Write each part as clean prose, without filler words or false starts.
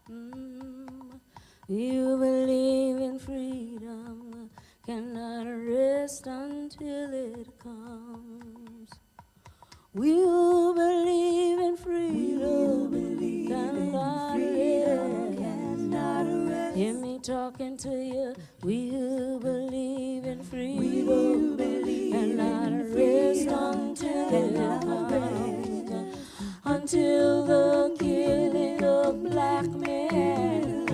You believe in freedom, cannot rest until it comes. We who believe in freedom, cannot rest. Hear me talking to you. We who believe in freedom, cannot rest until it comes. Until the killing of black men,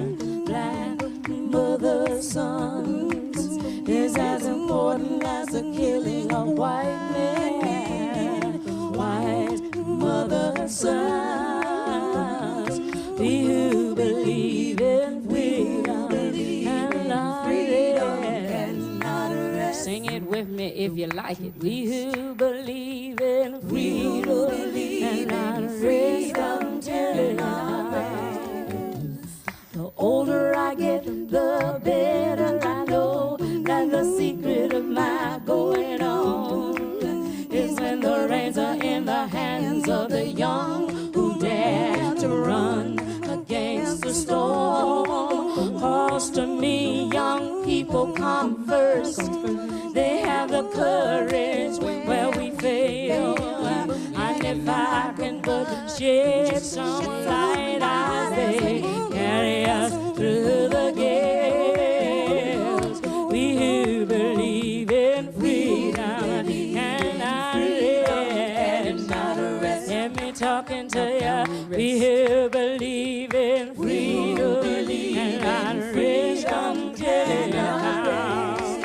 black mothers' sons, is as important as the killing of white men, white mothers' sons. We who believe in freedom cannot rest. Sing it with me if you like it. We who believe in freedom cannot rest until it comes. The older I get, the better I know that the secret of my going on is when the reins are in the hands of the young who dare to run against the storm. 'Cause to me, young people come first. They have the courage where we fail. And if I can but shed some light as they carry us through the gales, we who believe in freedom cannot rest. Hear me talking to ya. We who believe in freedom cannot rest until it comes.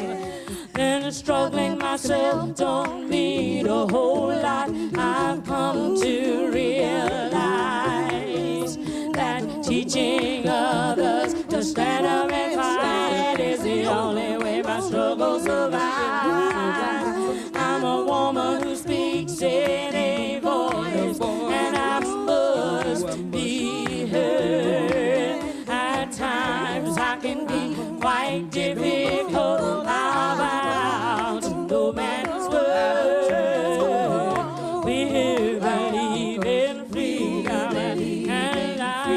Then struggling myself don't mean a whole lot. I've come to realize that teaching others to stand up and fight is the only way my struggle survives. I'm a woman who speaks in a voice, and I must be heard. At times I can be quite difficult. How about no man's word? We who believe in freedom cannot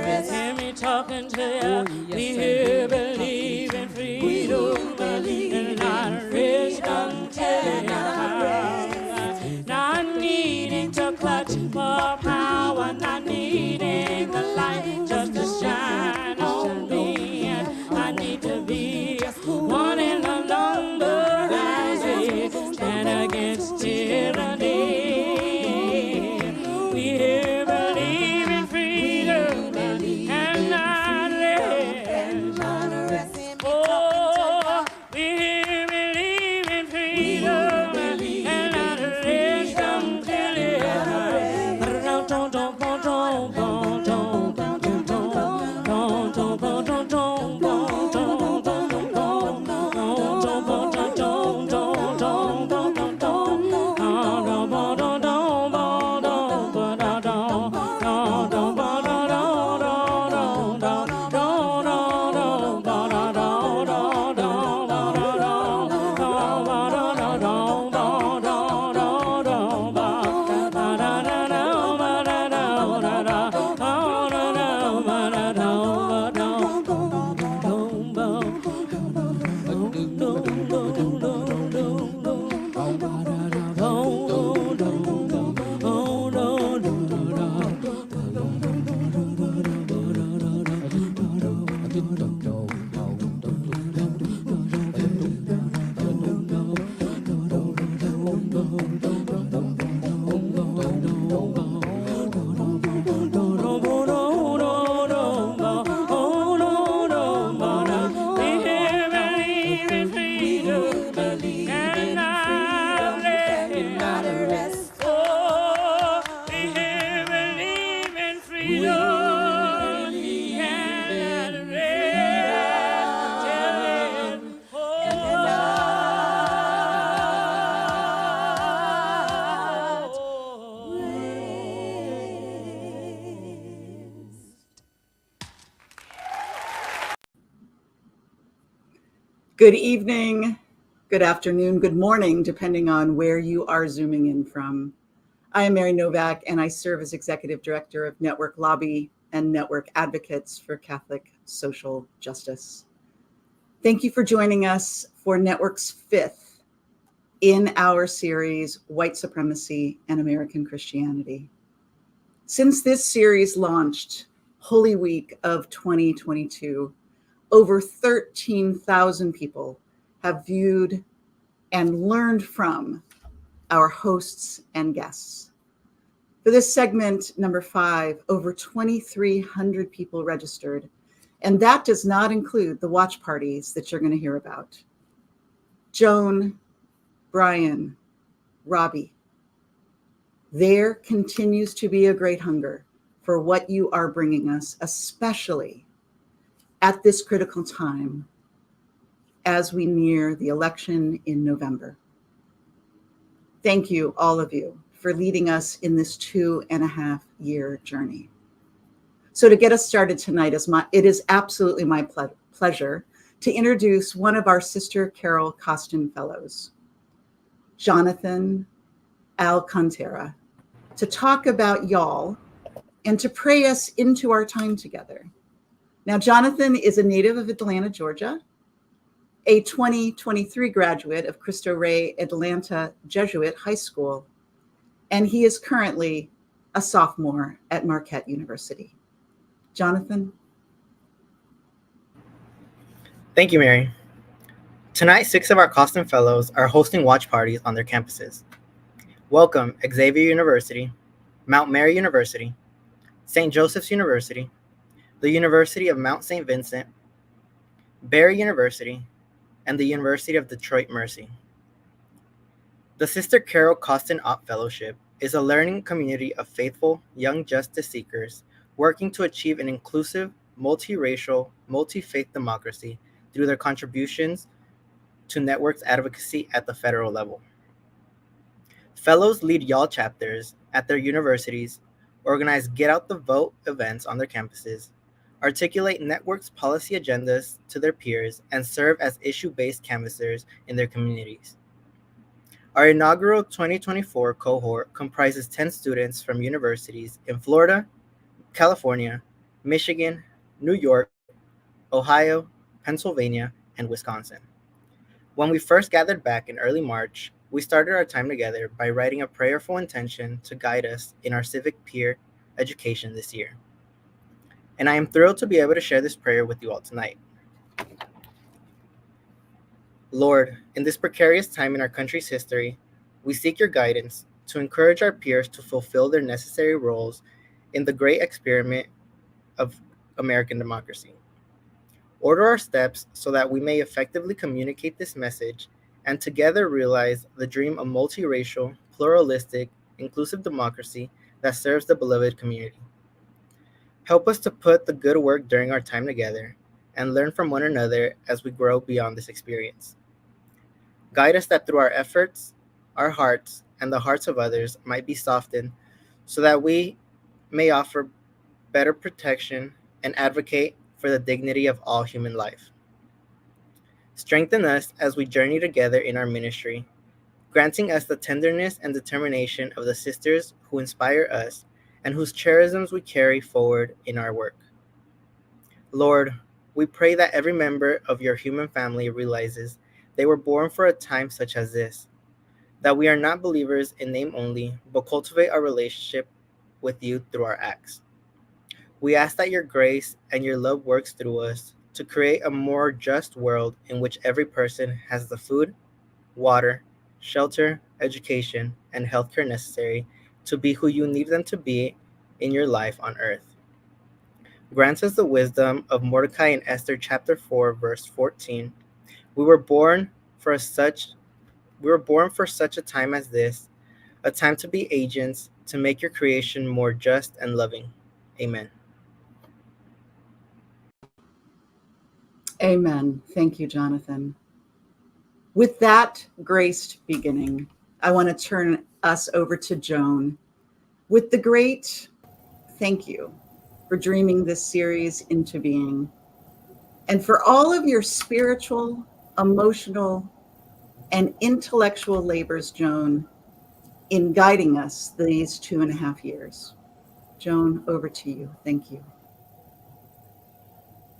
rest. Hear me talking to you. We who believe in freedom cannot rest until it comes. Not needing to clutch for power, not needing the light just to shine on me. I need to be one in the number as we stand against tyranny. We who believe in freedom cannot rest. Oh, we who believe in freedom cannot rest until it Good evening, good afternoon, good morning, depending on where you are zooming in from. I am Mary Novak, and I serve as Executive Director of Network Lobby and Network Advocates for Catholic Social Justice. Thank you for joining us for Network's fifth in our series, White Supremacy and American Christianity. Since this series launched Holy Week of 2022, over 13,000 people have viewed and learned from our hosts and guests. For this segment, number 5, over 2,300 people registered, and that does not include the watch parties that you're going to hear about. Joan, Bryan, Robbie, there continues to be a great hunger for what you are bringing us, especially at this critical time as we near the election in November. Thank you, all of you, for leading us in this 2.5-year journey. So to get us started tonight, it is absolutely my pleasure to introduce one of our Sister Carol Coston Fellows, Jonathan Alcantara, to talk about y'all and to pray us into our time together. Now, Jonathan is a native of Atlanta, Georgia, a 2023 graduate of Cristo Rey Atlanta Jesuit High School, and he is currently a sophomore at Marquette University. Jonathan? Thank you, Mary. Tonight, 6 of our Coston Fellows are hosting watch parties on their campuses. Welcome Xavier University, Mount Mary University, St. Joseph's University, the University of Mount St. Vincent, Barry University, and the University of Detroit Mercy. The Sister Carol Coston Opp Fellowship is a learning community of faithful young justice seekers working to achieve an inclusive, multiracial, multi-faith democracy through their contributions to Network's advocacy at the federal level. Fellows lead y'all chapters at their universities, organize Get Out the Vote events on their campuses, articulate Network's policy agendas to their peers, and serve as issue-based canvassers in their communities. Our inaugural 2024 cohort comprises 10 students from universities in Florida, California, Michigan, New York, Ohio, Pennsylvania, and Wisconsin. When we first gathered back in early March, we started our time together by writing a prayerful intention to guide us in our civic peer education this year. And I am thrilled to be able to share this prayer with you all tonight. Lord, in this precarious time in our country's history, we seek your guidance to encourage our peers to fulfill their necessary roles in the great experiment of American democracy. Order our steps so that we may effectively communicate this message and together realize the dream of multiracial, pluralistic, inclusive democracy that serves the beloved community. Help us to put the good work during our time together and learn from one another as we grow beyond this experience. Guide us that through our efforts, our hearts, and the hearts of others might be softened so that we may offer better protection and advocate for the dignity of all human life. Strengthen us as we journey together in our ministry, granting us the tenderness and determination of the sisters who inspire us and whose charisms we carry forward in our work. Lord, we pray that every member of your human family realizes they were born for a time such as this, that we are not believers in name only, but cultivate our relationship with you through our acts. We ask that your grace and your love works through us to create a more just world in which every person has the food, water, shelter, education, and healthcare necessary to be who you need them to be in your life on earth. Grant us the wisdom of Mordecai in Esther chapter 4, verse 14. We were born for such a time as this, a time to be agents to make your creation more just and loving. Amen. Amen. Thank you, Jonathan. With that graced beginning, I want to turn us over to Joan with the great thank you for dreaming this series into being and for all of your spiritual, emotional, and intellectual labors, Joan. in guiding us these 2.5 years. Joan, over to you. Thank you.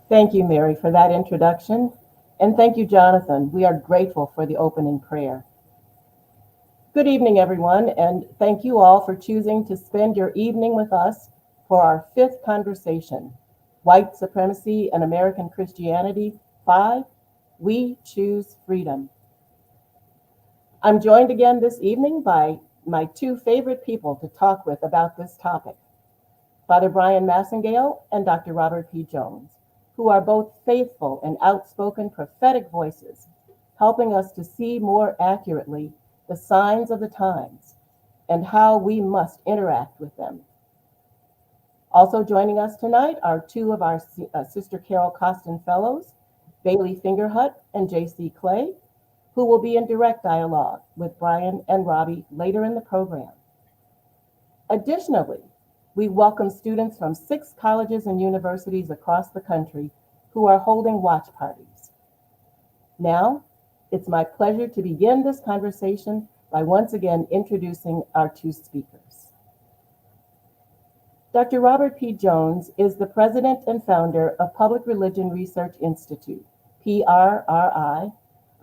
Thank you, Mary, for that introduction. And thank you, Jonathan. We are grateful for the opening prayer. Good evening, everyone, and thank you all for choosing to spend your evening with us for our fifth conversation, White Supremacy and American Christianity 5, We Choose Freedom. I'm joined again this evening by my two favorite people to talk with about this topic, Father Bryan Massingale and Dr. Robert P. Jones, who are both faithful and outspoken prophetic voices, helping us to see more accurately the signs of the times and how we must interact with them. Also joining us tonight are two of our Sister Carol Coston Fellows, Bailey Fingerhut and J.C. Clay, who will be in direct dialogue with Bryan and Robbie later in the program. Additionally, we welcome students from 6 colleges and universities across the country who are holding watch parties. Now, it's my pleasure to begin this conversation by once again introducing our two speakers. Dr. Robert P. Jones is the president and founder of Public Religion Research Institute, PRRI,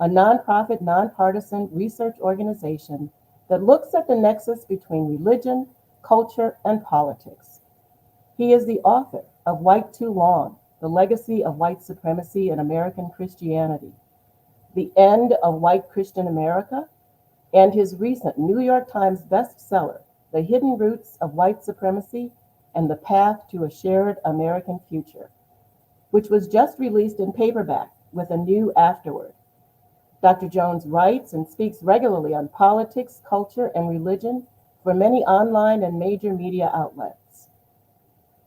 a nonprofit, nonpartisan research organization that looks at the nexus between religion, culture, and politics. He is the author of White Too Long, The Legacy of White Supremacy in American Christianity, The End of White Christian America, and his recent New York Times bestseller, The Hidden Roots of White Supremacy and the Path to a Shared American Future, which was just released in paperback with a new afterword. Dr. Jones writes and speaks regularly on politics, culture, and religion for many online and major media outlets.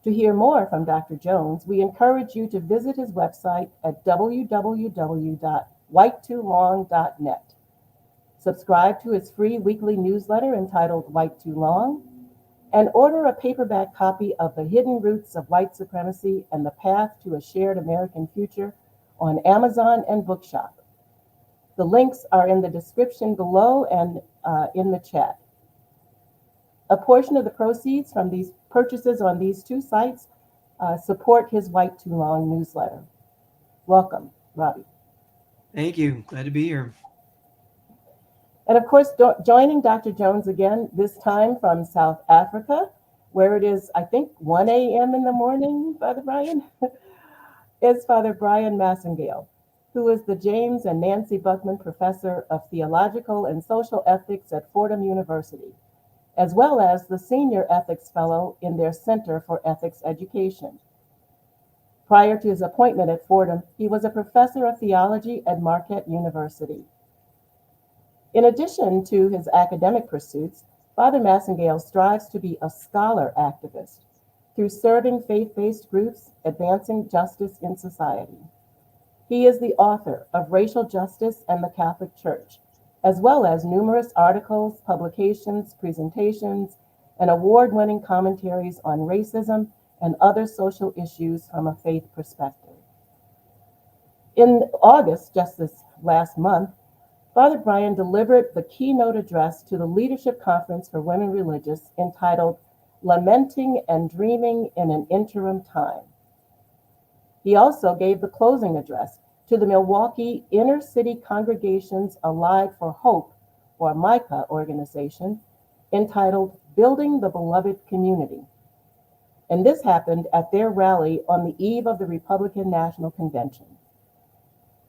To hear more from Dr. Jones, we encourage you to visit his website at www.whitetolong.net. Subscribe to his free weekly newsletter entitled White Too Long, and order a paperback copy of The Hidden Roots of White Supremacy and the Path to a Shared American Future on Amazon and Bookshop. The links are in the description below and in the chat. A portion of the proceeds from these purchases on these two sites support his White Too Long newsletter. Welcome, Robbie. Thank you. Glad to be here. And of course, joining Dr. Jones again, this time from South Africa, where it is, I think, 1 a.m. in the morning, Father Bryan, is Father Bryan Massingale, who is the James and Nancy Buckman Professor of Theological and Social Ethics at Fordham University, as well as the Senior Ethics Fellow in their Center for Ethics Education. Prior to his appointment at Fordham, he was a professor of theology at Marquette University. In addition to his academic pursuits, Father Massingale strives to be a scholar activist through serving faith-based groups advancing justice in society. He is the author of Racial Justice and the Catholic Church, as well as numerous articles, publications, presentations, and award-winning commentaries on racism and other social issues from a faith perspective. In August, just this last month, Father Bryan delivered the keynote address to the Leadership Conference for Women Religious entitled Lamenting and Dreaming in an Interim Time. He also gave the closing address to the Milwaukee Inner City Congregations Allied for Hope, or MICA organization, entitled Building the Beloved Community. And this happened at their rally on the eve of the Republican National Convention.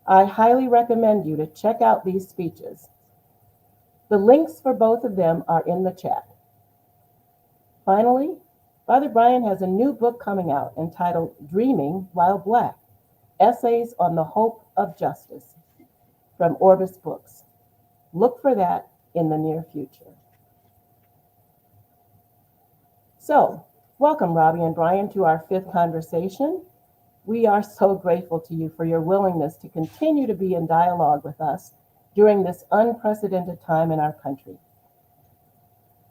I highly recommend you to check out these speeches. The links for both of them are in the chat. Finally, Father Bryan has a new book coming out entitled Dreaming While Black, Essays on the Hope of Justice, from Orbis Books. Look for that in the near future. So, welcome, Robbie and Bryan, to our fifth conversation. We are so grateful to you for your willingness to continue to be in dialogue with us during this unprecedented time in our country.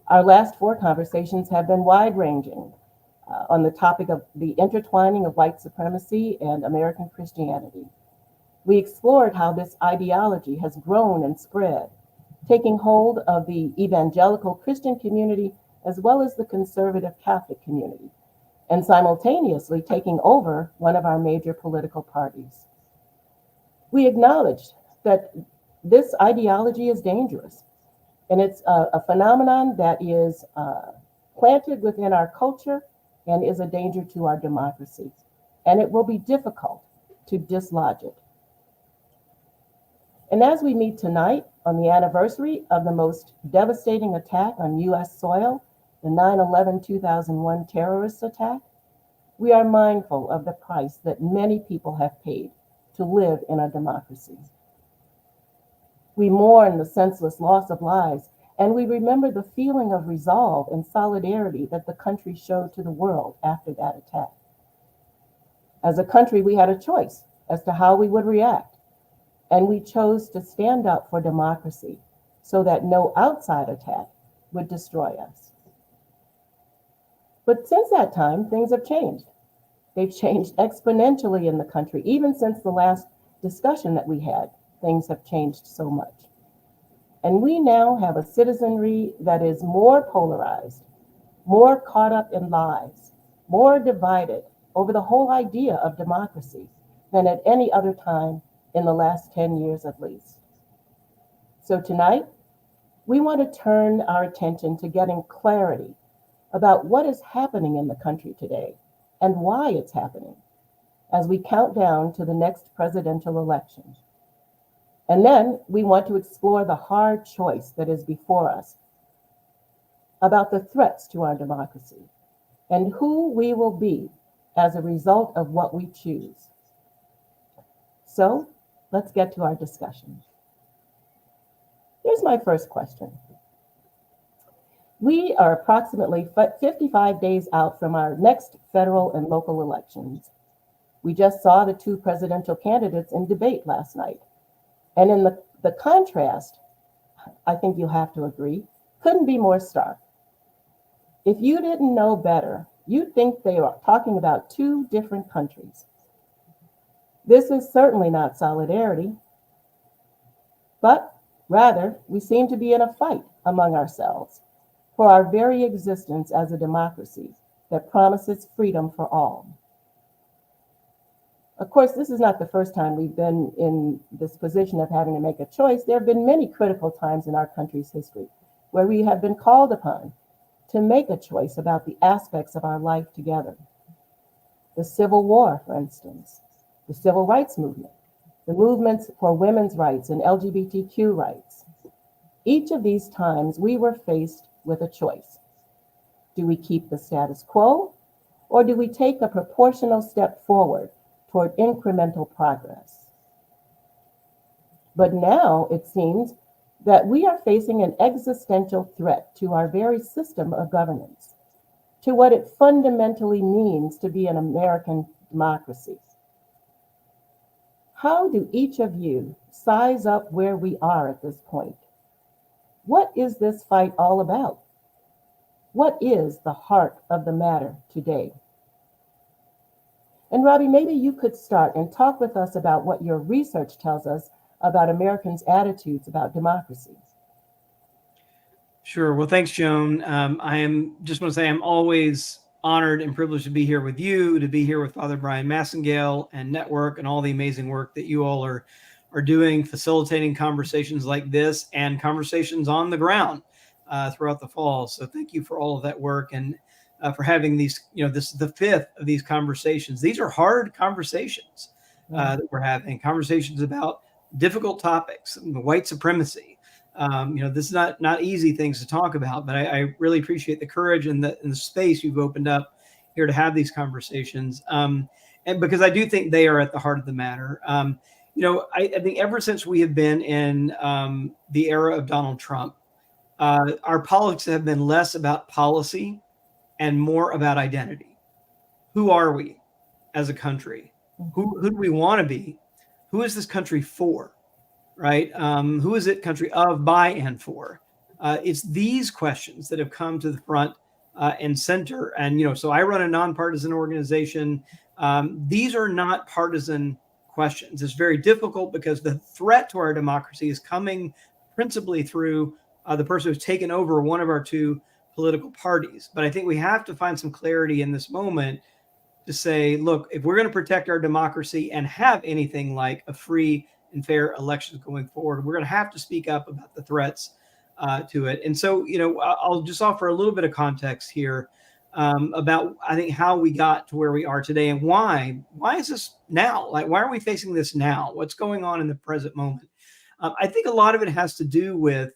Our last 4 conversations have been wide-ranging on the topic of the intertwining of white supremacy and American Christianity. We explored how this ideology has grown and spread, taking hold of the evangelical Christian community as well as the conservative Catholic community, and simultaneously taking over one of our major political parties. We acknowledged that this ideology is dangerous, and it's a phenomenon that is planted within our culture and is a danger to our democracy. And it will be difficult to dislodge it. And as we meet tonight on the anniversary of the most devastating attack on US soil, the 9/11/2001 terrorist attack, we are mindful of the price that many people have paid to live in a democracy. We mourn the senseless loss of lives, and we remember the feeling of resolve and solidarity that the country showed to the world after that attack. As a country, we had a choice as to how we would react, and we chose to stand up for democracy so that no outside attack would destroy us. But since that time, things have changed. They've changed exponentially in the country. Even since the last discussion that we had, things have changed so much. And we now have a citizenry that is more polarized, more caught up in lies, more divided over the whole idea of democracy than at any other time in the last 10 years at least. So tonight, we want to turn our attention to getting clarity about what is happening in the country today and why it's happening as we count down to the next presidential election. And then we want to explore the hard choice that is before us about the threats to our democracy and who we will be as a result of what we choose. So let's get to our discussion. Here's my first question. We are approximately 55 days out from our next federal and local elections. We just saw the two presidential candidates in debate last night. And in the contrast, I think you'll have to agree, couldn't be more stark. If you didn't know better, you'd think they are talking about two different countries. This is certainly not solidarity, but rather we seem to be in a fight among ourselves for our very existence as a democracy that promises freedom for all. Of course, this is not the first time we've been in this position of having to make a choice. There have been many critical times in our country's history where we have been called upon to make a choice about the aspects of our life together. The Civil War, for instance, the Civil Rights Movement, the movements for women's rights and LGBTQ rights. Each of these times we were faced with a choice. Do we keep the status quo, or do we take a proportional step forward toward incremental progress? But now it seems that we are facing an existential threat to our very system of governance, to what it fundamentally means to be an American democracy. How do each of you size up where we are at this point? What is this fight all about? What is the heart of the matter today? And Robbie, maybe you could start and talk with us about what your research tells us about Americans' attitudes about democracy. Sure. Well, thanks, Joan. Just want to say I'm always honored and privileged to be here with you, to be here with Father Bryan Massingale and Network and all the amazing work that you all are doing, facilitating conversations like this and conversations on the ground throughout the fall. So thank you for all of that work and for having these, this is the fifth of these conversations. These are hard conversations that we're having, conversations about difficult topics, white supremacy. This is not easy things to talk about, but I really appreciate the courage and the space you've opened up here to have these conversations. And because I do think they are at the heart of the matter. I think ever since we have been in the era of Donald Trump, our politics have been less about policy and more about identity. Who are we as a country? Who do we want to be? Who is this country for? Right? Who is it country of, by, and for? It's these questions that have come to the front and center. And, so I run a nonpartisan organization. These are not partisan questions. It's very difficult because the threat to our democracy is coming principally through the person who's taken over one of our two political parties. But I think we have to find some clarity in this moment to say, look, if we're going to protect our democracy and have anything like a free and fair elections going forward, we're going to have to speak up about the threats to it. And so, I'll just offer a little bit of context here about, I think, how we got to where we are today and why is this now? Like, why are we facing this now? What's going on in the present moment? I think a lot of it has to do with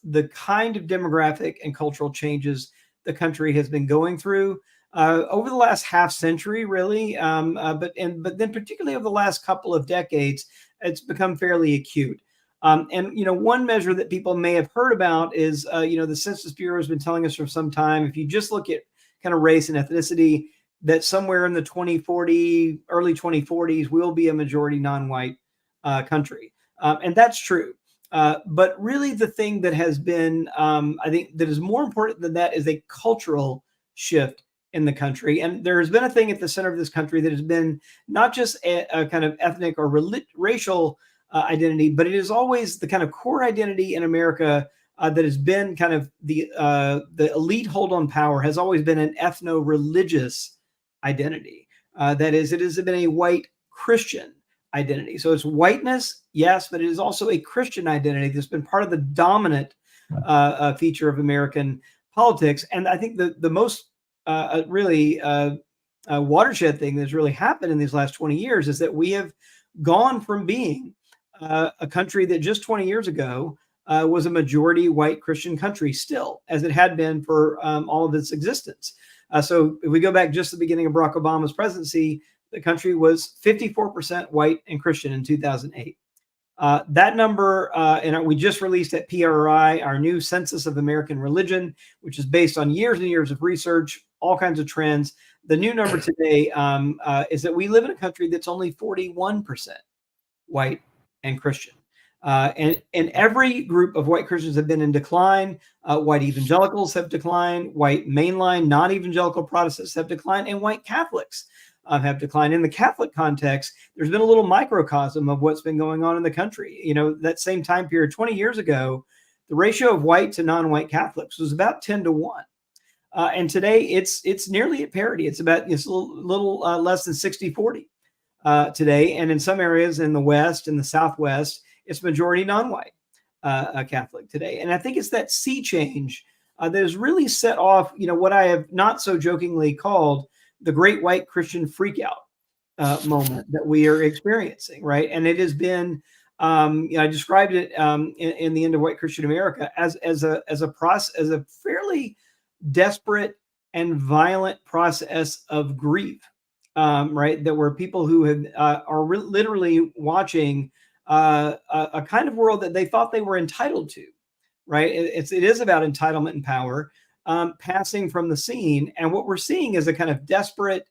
the kind of demographic and cultural changes the country has been going through over the last half century, really, but then particularly over the last couple of decades, it's become fairly acute. And one measure that people may have heard about is the Census Bureau has been telling us for some time, if you just look at kind of race and ethnicity, that somewhere in the early 2040s, we'll be a majority non-white country, and that's true. But really, the thing that has been, I think, that is more important than that is a cultural shift in the country. And there has been a thing at the center of this country that has been not just a kind of ethnic or racial identity, but it is always the kind of core identity in America that has been kind of the elite hold on power has always been an ethno-religious identity. That is, it has been a white Christian identity. So it's whiteness, yes, but it is also a Christian identity that's been part of the dominant feature of American politics. And I think the most really watershed thing that's really happened in these last 20 years is that we have gone from being a country that just 20 years ago was a majority white Christian country still, as it had been for all of its existence. So if we go back just to the beginning of Barack Obama's presidency, the country was 54% white and Christian in 2008. That number, and we just released at PRI our new Census of American Religion, which is based on years and years of research, all kinds of trends. The new number today is that we live in a country that's only 41% white and Christian. And every group of white Christians have been in decline. White evangelicals have declined. White mainline non-evangelical Protestants have declined, and white Catholics have declined. In the Catholic context, there's been a little microcosm of what's been going on in the country. That same time period, 20 years ago, the ratio of white to non-white Catholics was about 10-1. And today it's nearly at parity. It's a little less than 60-40 today. And in some areas in the West, in the Southwest, it's majority non-white Catholic today. And I think it's that sea change that has really set off, what I have not so jokingly called the great white Christian freakout moment that we are experiencing, right? And it has been, I described it in the End of White Christian America as a fairly desperate and violent process of grief, right? That were people who are literally watching a kind of world that they thought they were entitled to, right? It is about entitlement and power passing from the scene. And what we're seeing is a kind of desperate,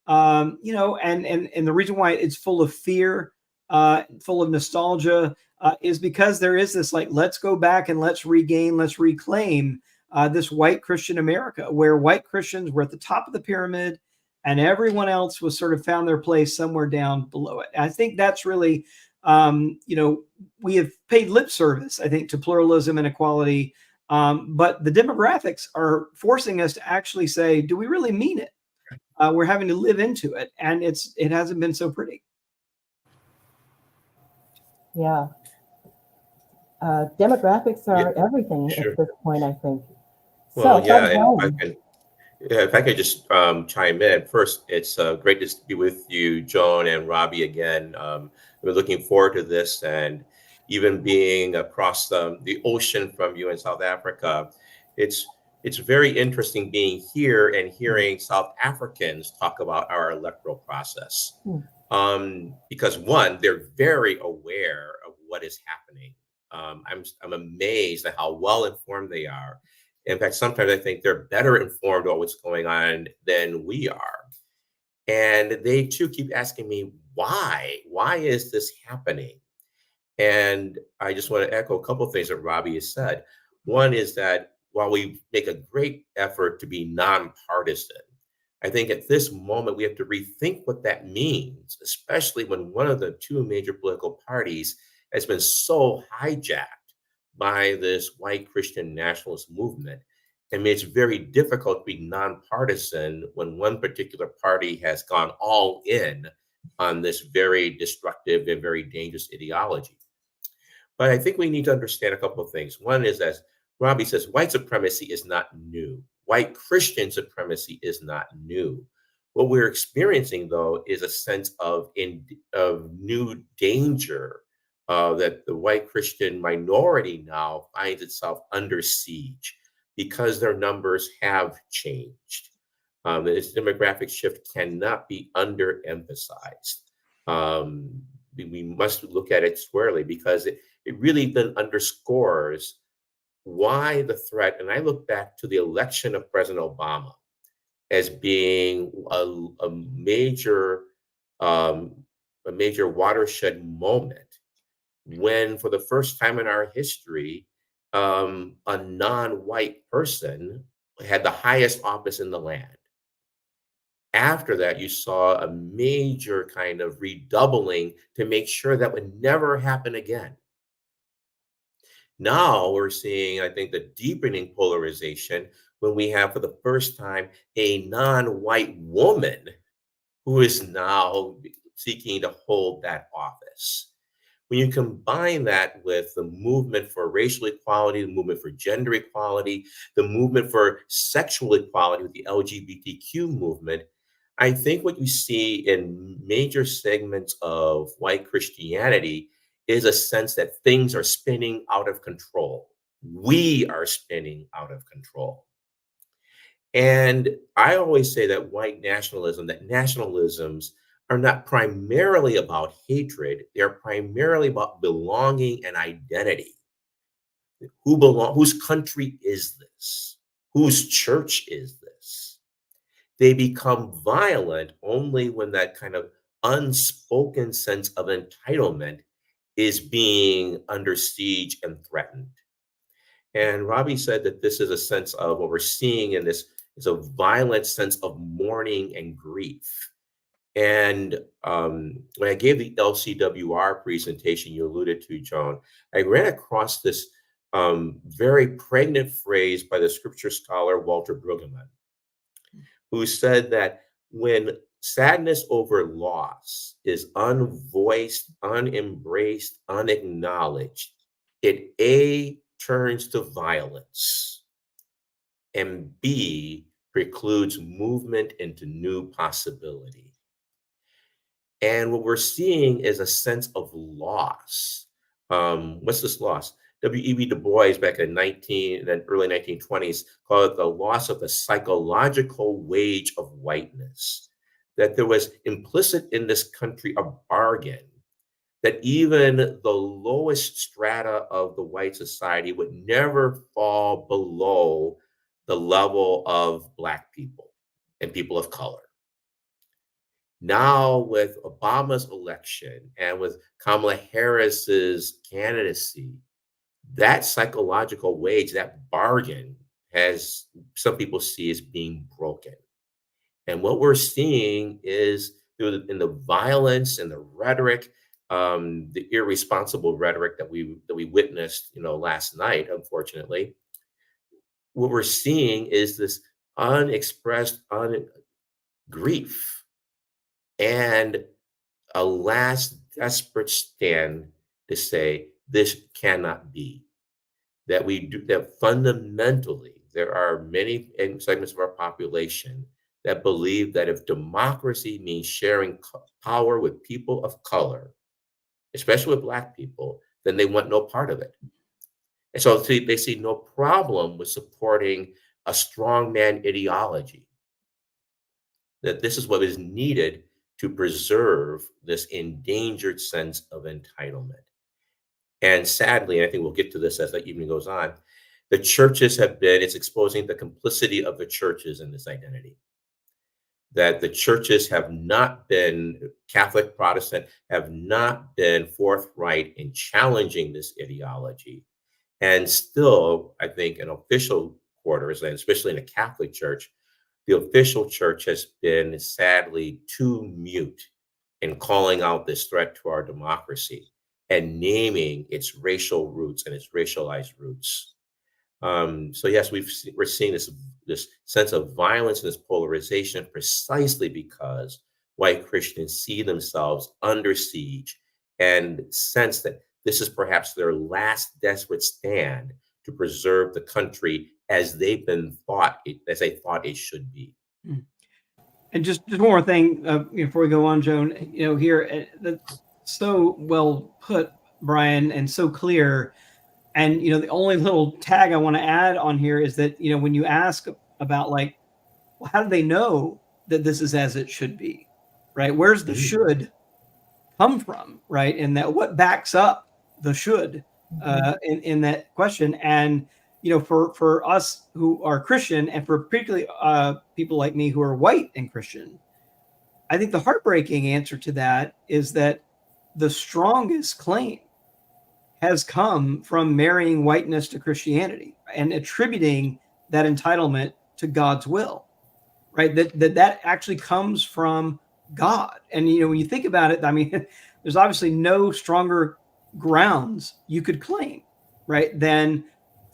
and the reason why it's full of fear, full of nostalgia, is because there is this let's go back and let's reclaim this white Christian America, where white Christians were at the top of the pyramid and everyone else was sort of found their place somewhere down below it. I think that's really, we have paid lip service, I think, to pluralism and equality. But the demographics are forcing us to actually say, do we really mean it? We're having to live into it. And it hasn't been so pretty. Yeah. Demographics are everything at this point, I think. Well, if I could just chime in. First, it's great to be with you, Joan and Robbie, again. We're looking forward to this, and even being across the ocean from you in South Africa, it's very interesting being here and hearing South Africans talk about our electoral process. Because one, they're very aware of what is happening. I'm amazed at how well informed they are. In fact, sometimes I think they're better informed about what's going on than we are. And they too keep asking me, why? Why is this happening? And I just want to echo a couple of things that Robbie has said. One is that while we make a great effort to be nonpartisan, I think at this moment we have to rethink what that means, especially when one of the two major political parties has been so hijacked by this white Christian nationalist movement. I mean, it's very difficult to be nonpartisan when one particular party has gone all in on this very destructive and very dangerous ideology. But I think we need to understand a couple of things. One is, as Robbie says, white supremacy is not new. White Christian supremacy is not new. What we're experiencing, though, is a sense of new danger that the white Christian minority now finds itself under siege because their numbers have changed. This demographic shift cannot be underemphasized. We must look at it squarely because it really then underscores why the threat. And I look back to the election of President Obama as being a major watershed moment when, for the first time in our history, a non-white person had the highest office in the land. After that, you saw a major kind of redoubling to make sure that would never happen again. Now we're seeing, I think, the deepening polarization when we have, for the first time, a non-white woman who is now seeking to hold that office. When you combine that with the movement for racial equality, the movement for gender equality, the movement for sexual equality with the LGBTQ movement, I think what you see in major segments of white Christianity is a sense that things are spinning out of control. We are spinning out of control. And I always say that white nationalism, that nationalisms are not primarily about hatred. They're primarily about belonging and identity. Whose country is this? Whose church is this? They become violent only when that kind of unspoken sense of entitlement is being under siege and threatened. And Robbie said that this is a sense of what we're seeing in this is a violent sense of mourning and grief. And when I gave the LCWR presentation you alluded to, Joan, I ran across this very pregnant phrase by the scripture scholar Walter Brueggemann, who said that when sadness over loss is unvoiced, unembraced, unacknowledged, it A, turns to violence, and B, precludes movement into new possibility. And what we're seeing is a sense of loss. What's this loss? W.E.B. Du Bois back in the early 1920s called it the loss of the psychological wage of whiteness. That there was implicit in this country a bargain that even the lowest strata of the white society would never fall below the level of Black people and people of color. Now, with Obama's election and with Kamala Harris's candidacy, that psychological wage, that bargain, has some people see as being broken. And what we're seeing is in the violence and the rhetoric, the irresponsible rhetoric that we witnessed, last night, unfortunately, what we're seeing is this unexpressed grief and a last desperate stand to say this cannot be. That fundamentally there are many segments of our population that believe that if democracy means sharing power with people of color, especially with Black people, then they want no part of it. And so they see no problem with supporting a strongman ideology, that this is what is needed to preserve this endangered sense of entitlement. And sadly, and I think we'll get to this as the evening goes on, the churches it's exposing the complicity of the churches in this identity. That the churches have not been, Catholic, Protestant, have not been forthright in challenging this ideology. And still, I think in official quarters, and especially in the Catholic Church, the official church has been sadly too mute in calling out this threat to our democracy. and naming its racial roots and its racialized roots. So yes, we're seeing this sense of violence and this polarization precisely because white Christians see themselves under siege and sense that this is perhaps their last desperate stand to preserve the country as they thought it should be. And just one more thing before we go on, Joan. Here that's so well put, Bryan, and so clear. And the only little tag I want to add on here is that when you ask about well, how do they know that this is as it should be, right? Where's the should come from, right? And that what backs up the should in that question. And for us who are Christian, and for particularly people like me who are white and Christian, I think the heartbreaking answer to that is that the strongest claim has come from marrying whiteness to Christianity and attributing that entitlement to God's will, right? That actually comes from God. And, when you think about it, I mean, there's obviously no stronger grounds you could claim, right, than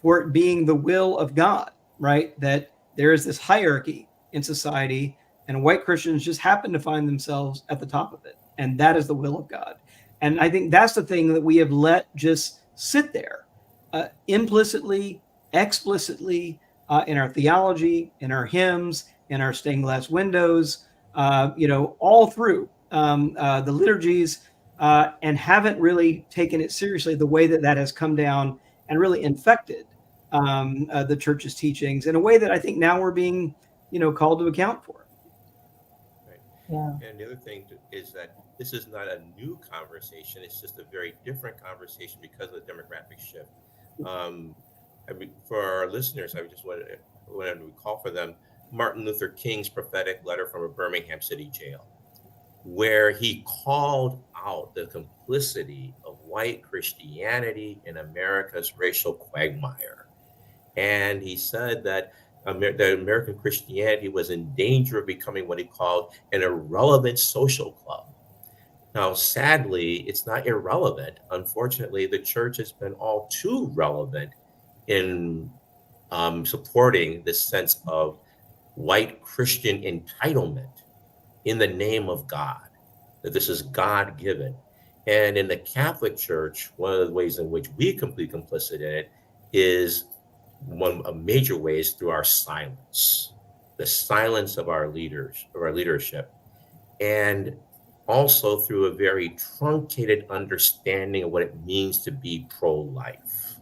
for it being the will of God, right? That there is this hierarchy in society and white Christians just happen to find themselves at the top of it. And that is the will of God. And I think that's the thing that we have let just sit there implicitly, explicitly in our theology, in our hymns, in our stained glass windows, all through the liturgies, and haven't really taken it seriously the way that has come down and really infected the church's teachings in a way that I think now we're being, called to account for. Right. Yeah. And the other thing is that this is not a new conversation. It's just a very different conversation because of the demographic shift. For our listeners, I just wanted to recall for them Martin Luther King's prophetic letter from a Birmingham city jail, where he called out the complicity of white Christianity in America's racial quagmire. And he said that American Christianity was in danger of becoming what he called an irrelevant social club. Now, sadly, it's not irrelevant. Unfortunately, the church has been all too relevant in supporting this sense of white Christian entitlement in the name of God, that this is God-given. And in the Catholic Church, one of the ways in which we completely complicit in it is one of major ways through our silence, the silence of our leaders, of our leadership, and also through a very truncated understanding of what it means to be pro-life.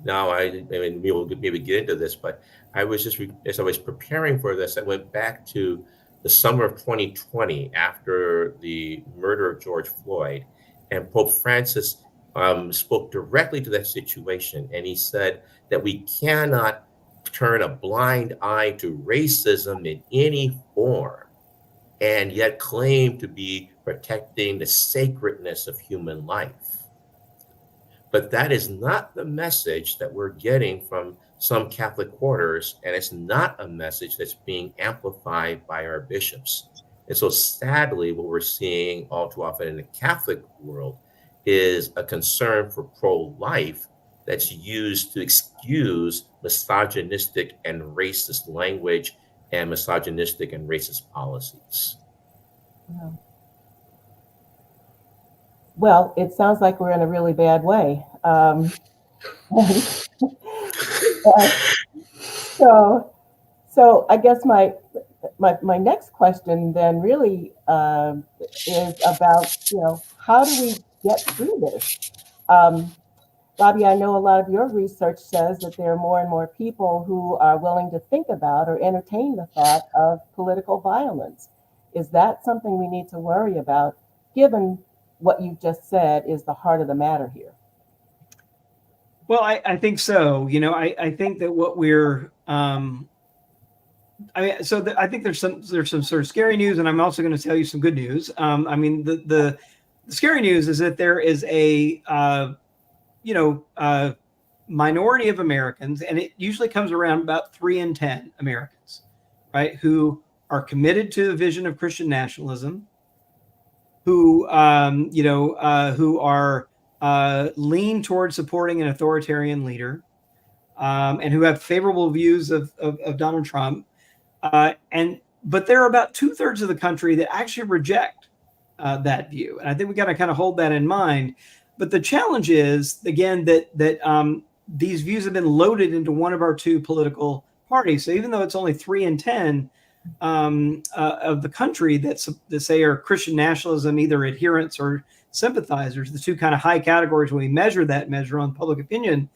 Now, I mean, we'll maybe get into this, but I was just, as I was preparing for this, I went back to the summer of 2020 after the murder of George Floyd, and Pope Francis spoke directly to that situation. And he said that we cannot turn a blind eye to racism in any form and yet claim to be protecting the sacredness of human life. But that is not the message that we're getting from some Catholic quarters, and it's not a message that's being amplified by our bishops. And so sadly, what we're seeing all too often in the Catholic world is a concern for pro-life that's used to excuse misogynistic and racist language and misogynistic and racist policies. Yeah. Well, it sounds like we're in a really bad way. So I guess my next question then really is about, how do we get through this? Bobby, I know a lot of your research says that there are more and more people who are willing to think about or entertain the thought of political violence. Is that something we need to worry about, given what you've just said is the heart of the matter here? Well, I think so. I think that what we're, I think there's some sort of scary news, and I'm also going to tell you some good news. The scary news is that there is a minority of Americans, and it usually comes around about 3 in 10 Americans, right, who are committed to the vision of Christian nationalism, who who are lean towards supporting an authoritarian leader, and who have favorable views of Donald Trump. But there are about 2/3 of the country that actually reject that view, and I think we got to kind of hold that in mind. But the challenge is, again, that these views have been loaded into one of our two political parties. So even though it's only 3 in 10 of the country that say are Christian nationalism, either adherents or sympathizers, the two kind of high categories when we measure on public opinion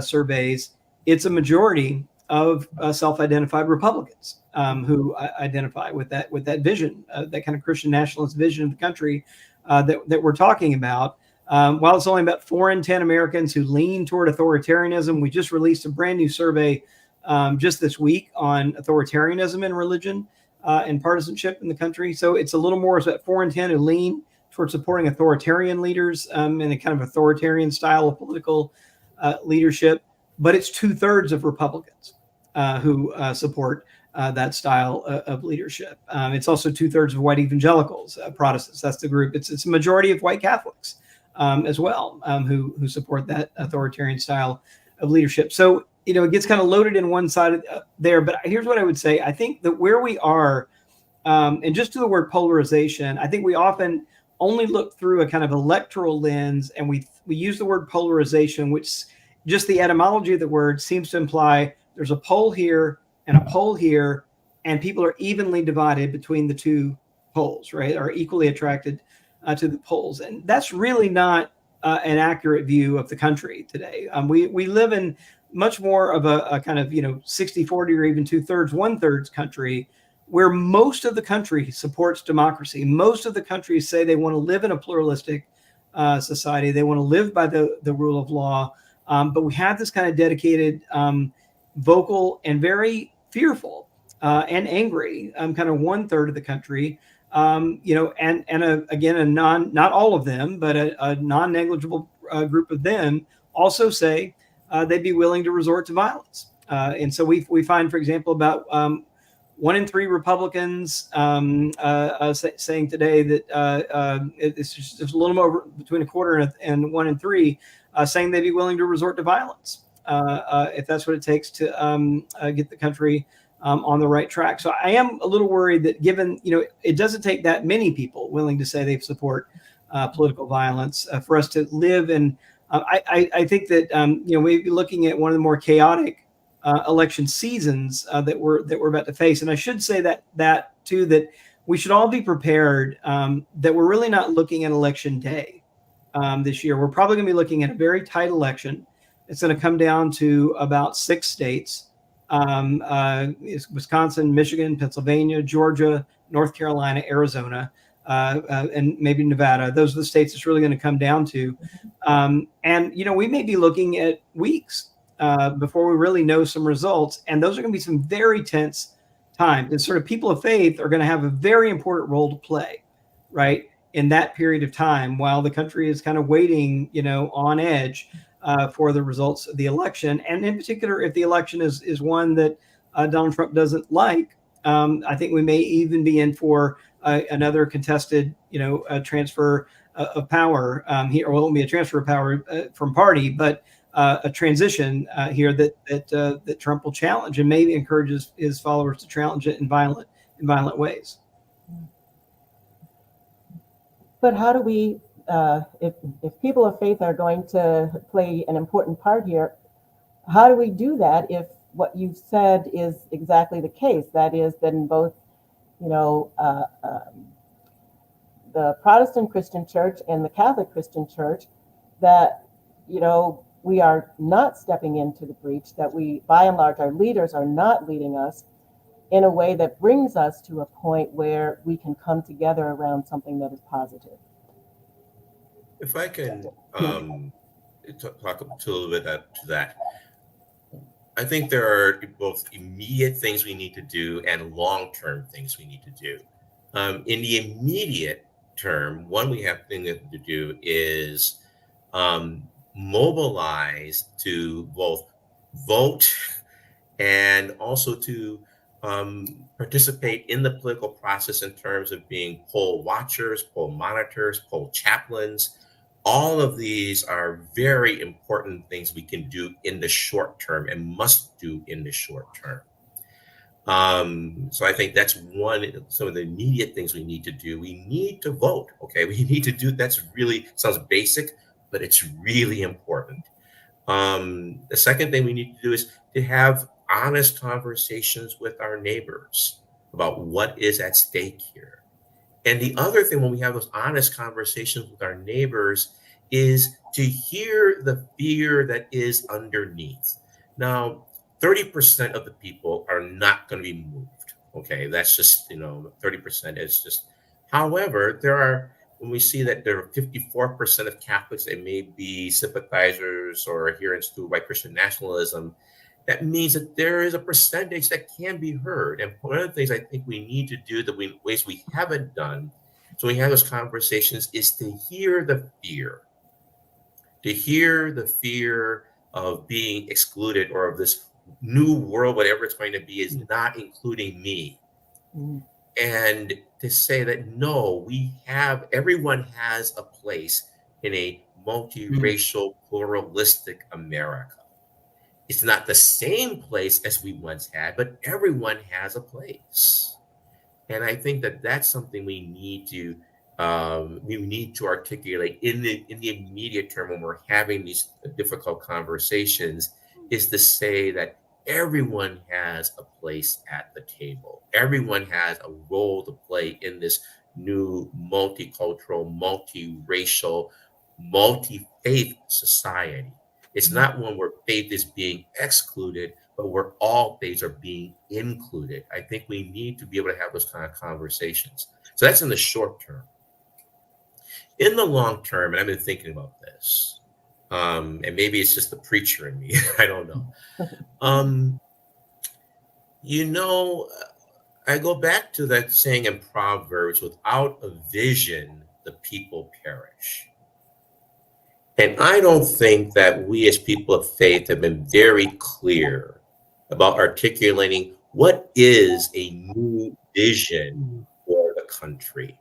surveys, it's a majority of self-identified Republicans who identify with that vision, that kind of Christian nationalist vision of the country that we're talking about. While it's only about 4 in 10 Americans who lean toward authoritarianism, we just released a brand new survey just this week on authoritarianism in religion and partisanship in the country. So it's a little more, it's about 4 in 10 who lean towards supporting authoritarian leaders and a kind of authoritarian style of political leadership. But it's 2/3 of Republicans who support that style of leadership. It's also 2/3 of white evangelicals, Protestants. That's the group. It's a majority of white Catholics as well who support that authoritarian style of leadership. So it gets kind of loaded in one side there. But here's what I would say. I think that where we are, and just to the word polarization, I think we often only look through a kind of electoral lens, and we use the word polarization, which just the etymology of the word seems to imply there's a pole here and a pole here, and people are evenly divided between the two poles, right? Are equally attracted to the poles. And that's really not an accurate view of the country today. We live in much more of a kind of 60-40 or even 2/3 1/3 country, where most of the country supports democracy. Most of the countries say they want to live in a pluralistic society. They want to live by the rule of law. But we have this kind of dedicated, vocal, and very fearful and angry kind of 1/3 of the country. Again, not all of them, but a non-negligible group of them also say they'd be willing to resort to violence. And so we find, for example, about 1 in 3 Republicans saying today that it's just a little more between a quarter and 1 in 3 saying they'd be willing to resort to violence if that's what it takes to get the country on the right track. So I am a little worried that given, it doesn't take that many people willing to say they support political violence for us to live in. I think that, we may be looking at one of the more chaotic election seasons that we're about to face. And I should say that too, that we should all be prepared that we're really not looking at election day this year. We're probably going to be looking at a very tight election. It's going to come down to about 6 states. It's Wisconsin, Michigan, Pennsylvania, Georgia, North Carolina, Arizona, and maybe Nevada. Those are the states it's really going to come down to. And we may be looking at weeks before we really know some results. And those are going to be some very tense times. And sort of people of faith are going to have a very important role to play, right, in that period of time while the country is kind of waiting, on edge for the results of the election. And in particular, if the election is one that Donald Trump doesn't like, I think we may even be in for another contested, transfer of power here. Well, it won't be a transfer of power from party, but a transition here that Trump will challenge and maybe encourages his followers to challenge it in violent ways. But how do we, if people of faith are going to play an important part here, how do we do that if what you've said is exactly the case? That is, that in both, the Protestant Christian Church and the Catholic Christian Church, that, we are not stepping into the breach, that we, by and large, our leaders are not leading us in a way that brings us to a point where we can come together around something that is positive. If I can talk a little bit to that, I think there are both immediate things we need to do and long-term things we need to do. In the immediate term, one we have to do is mobilize to both vote and also to participate in the political process in terms of being poll watchers, poll monitors, poll chaplains. All of these are very important things we can do in the short term and must do in the short term. So I think that's some of the immediate things we need to do. We need to vote. Okay, we need to do. That's really sounds basic, but it's really important. The second thing we need to do is to have honest conversations with our neighbors about what is at stake here. And the other thing, when we have those honest conversations with our neighbors, is to hear the fear that is underneath. Now, 30% of the people are not going to be moved. Okay, that's just, 30% is just. However, when we see that there are 54% of Catholics that may be sympathizers or adherents to white Christian nationalism, that means that there is a percentage that can be heard. And one of the things I think we need to do, ways we haven't done, so we have those conversations, is to hear the fear of being excluded, or of this new world, whatever it's going to be, is not including me. Mm. And to say that, no, everyone has a place in a multiracial, pluralistic America. It's not the same place as we once had, but everyone has a place. And I think that that's something we need to articulate in the immediate term when we're having these difficult conversations, is to say that everyone has a place at the table. Everyone has a role to play in this new multicultural, multiracial, multi-faith society. It's not one where faith is being excluded, but where all faiths are being included. I think we need to be able to have those kind of conversations. So that's in the short term. In the long term, and I've been thinking about this, and maybe it's just the preacher in me, I don't know. I go back to that saying in Proverbs, without a vision, the people perish. And I don't think that we as people of faith have been very clear about articulating what is a new vision for the country.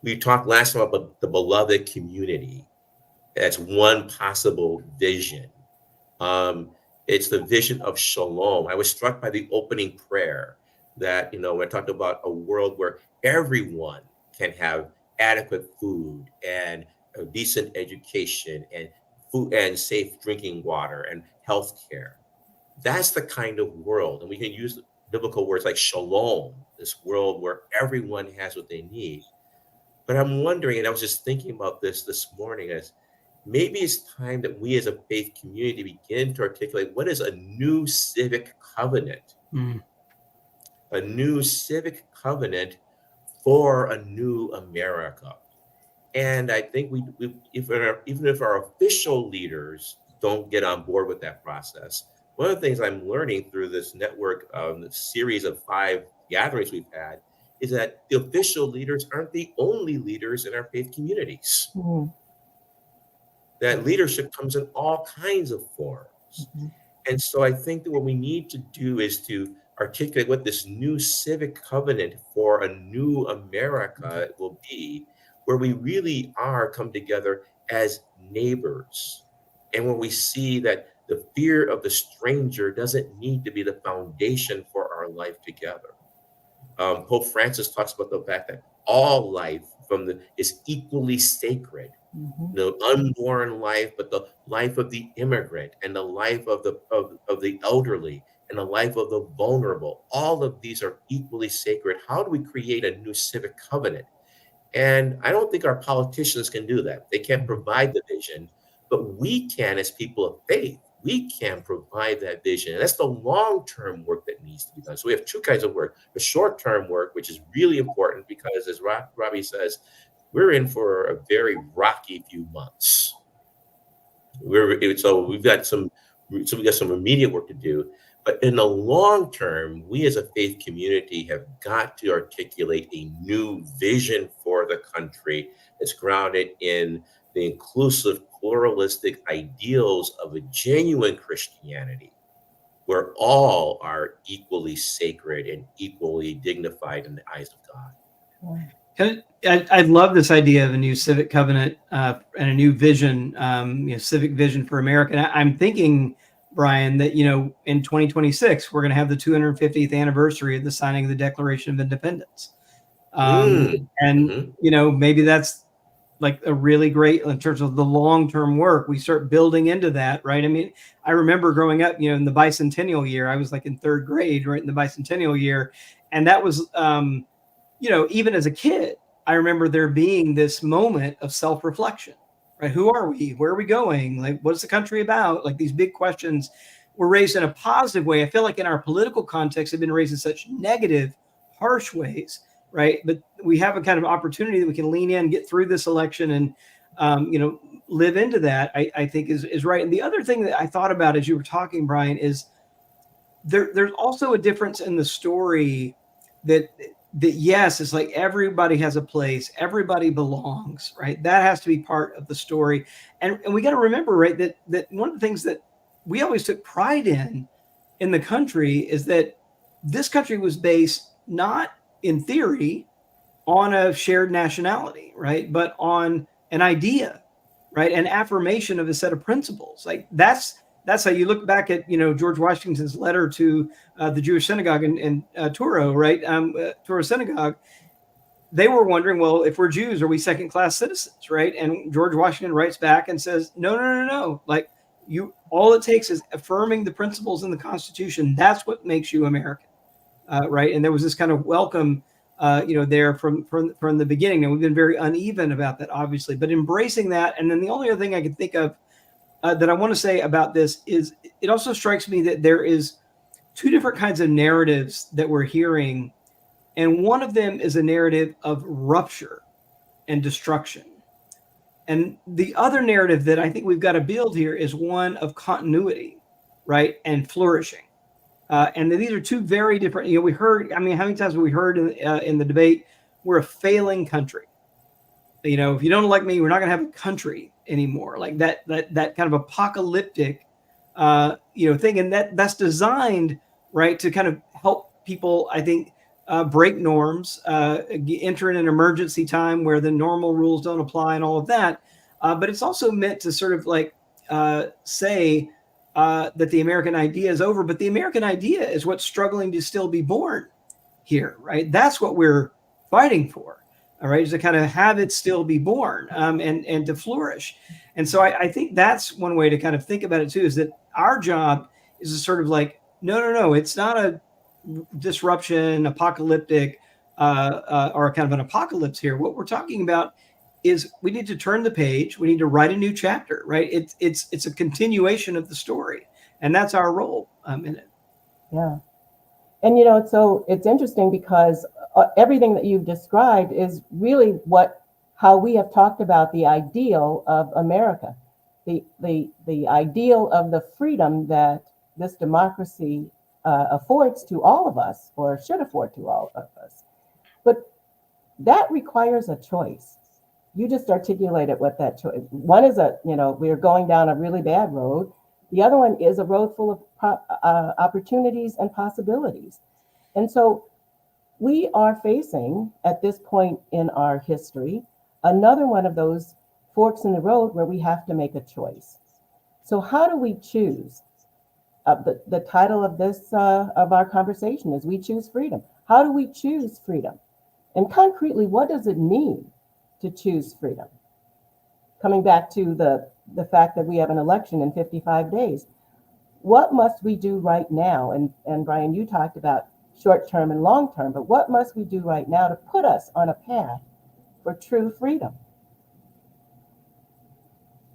We talked last time about the beloved community. That's one possible vision. It's the vision of shalom. I was struck by the opening prayer that, when I talked about a world where everyone can have adequate food and a decent education and food and safe drinking water and health care. That's the kind of world. And we can use biblical words like shalom, this world where everyone has what they need. But I'm wondering, and I was just thinking about this morning, as maybe it's time that we as a faith community begin to articulate what is a new civic covenant. A new civic covenant for a new America. And I think even if our official leaders don't get on board with that process, one of the things I'm learning through this network, this series of 5 gatherings we've had, is that the official leaders aren't the only leaders in our faith communities. Mm-hmm. That leadership comes in all kinds of forms. Mm-hmm. And so I think that what we need to do is to articulate what this new civic covenant for a new America will be, where we really are come together as neighbors, and when we see that the fear of the stranger doesn't need to be the foundation for our life together. Pope Francis talks about the fact that all life is equally sacred. Mm-hmm. The unborn life, but the life of the immigrant and the life of the elderly and the life of the vulnerable, all of these are equally sacred. How do we create a new civic covenant? And I don't think our politicians can do that. They can't provide the vision, but we can, as people of faith, we can provide that vision. And that's the long-term work that needs to be done. So we have 2 kinds of work. The short-term work, which is really important because, as Robbie says, we're in for a very rocky few months. So we've got some immediate work to do. But in the long term, we as a faith community have got to articulate a new vision for the country that's grounded in the inclusive, pluralistic ideals of a genuine Christianity. where all are equally sacred and equally dignified in the eyes of God. I love this idea of a new civic covenant and a new vision, civic vision for America. And I'm thinking, Bryan, that, in 2026, we're going to have the 250th anniversary of the signing of the Declaration of Independence. Maybe that's like a really great, in terms of the long-term work, we start building into that, right? I mean, I remember growing up, in the bicentennial year, I was like in third grade, right, in the bicentennial year. And that was, even as a kid, I remember there being this moment of self-reflection, right? Who are we? Where are we going? Like, what's the country about? Like, these big questions were raised in a positive way. I feel like in our political context, they've been raised in such negative, harsh ways, right? But we have a kind of opportunity that we can lean in, get through this election, and live into that. I think is right. And the other thing that I thought about as you were talking, Bryan, is there's also a difference in the story that yes, it's like everybody has a place, everybody belongs, right? That has to be part of the story. And we got to remember, right, that one of the things that we always took pride in the country is that this country was based not in theory on a shared nationality, right, but on an idea, right, an affirmation of a set of principles. Like that's how you look back at, George Washington's letter to the Jewish synagogue in Truro, right? Truro synagogue. They were wondering, well, if we're Jews, are we second-class citizens, right? And George Washington writes back and says, no. Like, all it takes is affirming the principles in the Constitution. That's what makes you American, right? And there was this kind of welcome, there from the beginning. And we've been very uneven about that, obviously, but embracing that. And then the only other thing I can think of that I want to say about this is it also strikes me that there is two different kinds of narratives that we're hearing. And one of them is a narrative of rupture and destruction. And the other narrative that I think we've got to build here is one of continuity, right, and flourishing. And these are two very different, we heard, how many times have we heard in the debate, we're a failing country. If you don't elect me, we're not going to have a country anymore. Like that kind of apocalyptic, thing. And that's designed, right, to kind of help people, I think, break norms, enter in an emergency time where the normal rules don't apply and all of that. But it's also meant to sort of like say that the American idea is over. But the American idea is what's struggling to still be born here, right? That's what we're fighting for. All right, is to kind of have it still be born and to flourish. And so I think that's one way to kind of think about it too, is that our job is to sort of like, no, it's not a disruption, apocalyptic, or kind of an apocalypse here. What we're talking about is we need to turn the page. We need to write a new chapter, right? It's a continuation of the story, and that's our role in it. Yeah, and so it's interesting because everything that you've described is really how we have talked about the ideal of America, the ideal of the freedom that this democracy affords to all of us, or should afford to all of us. But that requires a choice. You just articulated what that choice. One is we're going down a really bad road. The other one is a road full of opportunities and possibilities. And so we are facing, at this point in our history, another one of those forks in the road where we have to make a choice. So how do we choose? The title of this of our conversation is "We Choose Freedom." How do we choose freedom? And concretely, what does it mean to choose freedom? Coming back to the fact that we have an election in 55 days, what must we do right now? And Bryan, you talked about short-term and long-term, but what must we do right now to put us on a path for true freedom?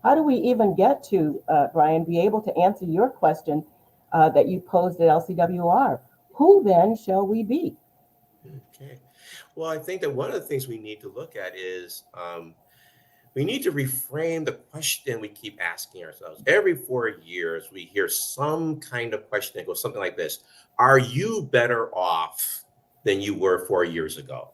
How do we even get to, Bryan, be able to answer your question that you posed at LCWR? Who then shall we be? Okay. Well, I think that one of the things we need to look at is we need to reframe the question we keep asking ourselves. Every 4 years, we hear some kind of question that goes something like this: are you better off than you were 4 years ago?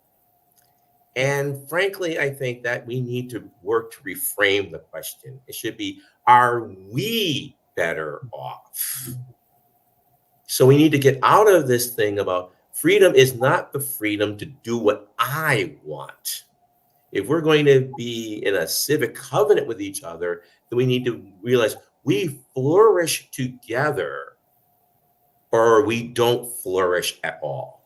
And frankly, I think that we need to work to reframe the question. It should be, are we better off? So we need to get out of this thing about freedom is not the freedom to do what I want. If we're going to be in a civic covenant with each other, then we need to realize we flourish together or we don't flourish at all.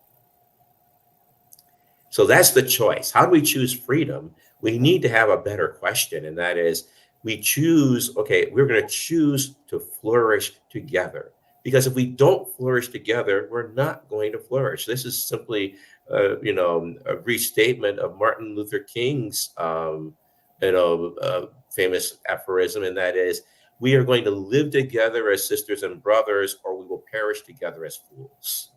So that's the choice. How do we choose freedom? We need to have a better question, and that is we choose, okay, we're going to choose to flourish together. Because if we don't flourish together, we're not going to flourish. This is simply, a restatement of Martin Luther King's, famous aphorism, and that is, we are going to live together as sisters and brothers, or we will perish together as fools.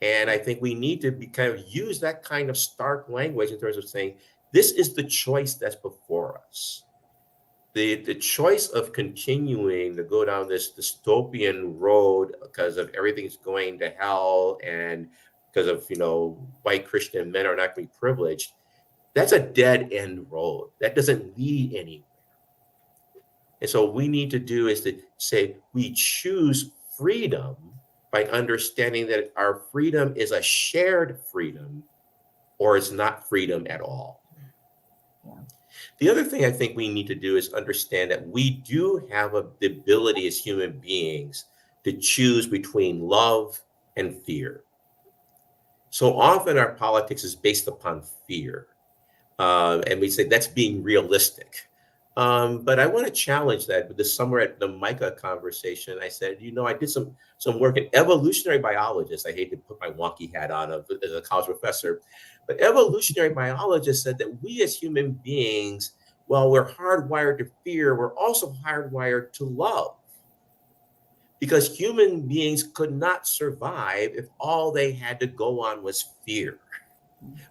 And I think we need to use that kind of stark language in terms of saying, this is the choice that's before us. The choice of continuing to go down this dystopian road because of everything's going to hell and because of, white Christian men are not going to be privileged, that's a dead end road. That doesn't lead anywhere. And so what we need to do is to say we choose freedom by understanding that our freedom is a shared freedom or it's not freedom at all. Yeah. The other thing I think we need to do is understand that we do have the ability as human beings to choose between love and fear. So often our politics is based upon fear. And we say that's being realistic. But I want to challenge that. But this summer at the MICA conversation, I said, I did some work in evolutionary biologists. I hate to put my wonky hat on as a college professor, but evolutionary biologists said that we as human beings, while we're hardwired to fear, we're also hardwired to love. Because human beings could not survive if all they had to go on was fear.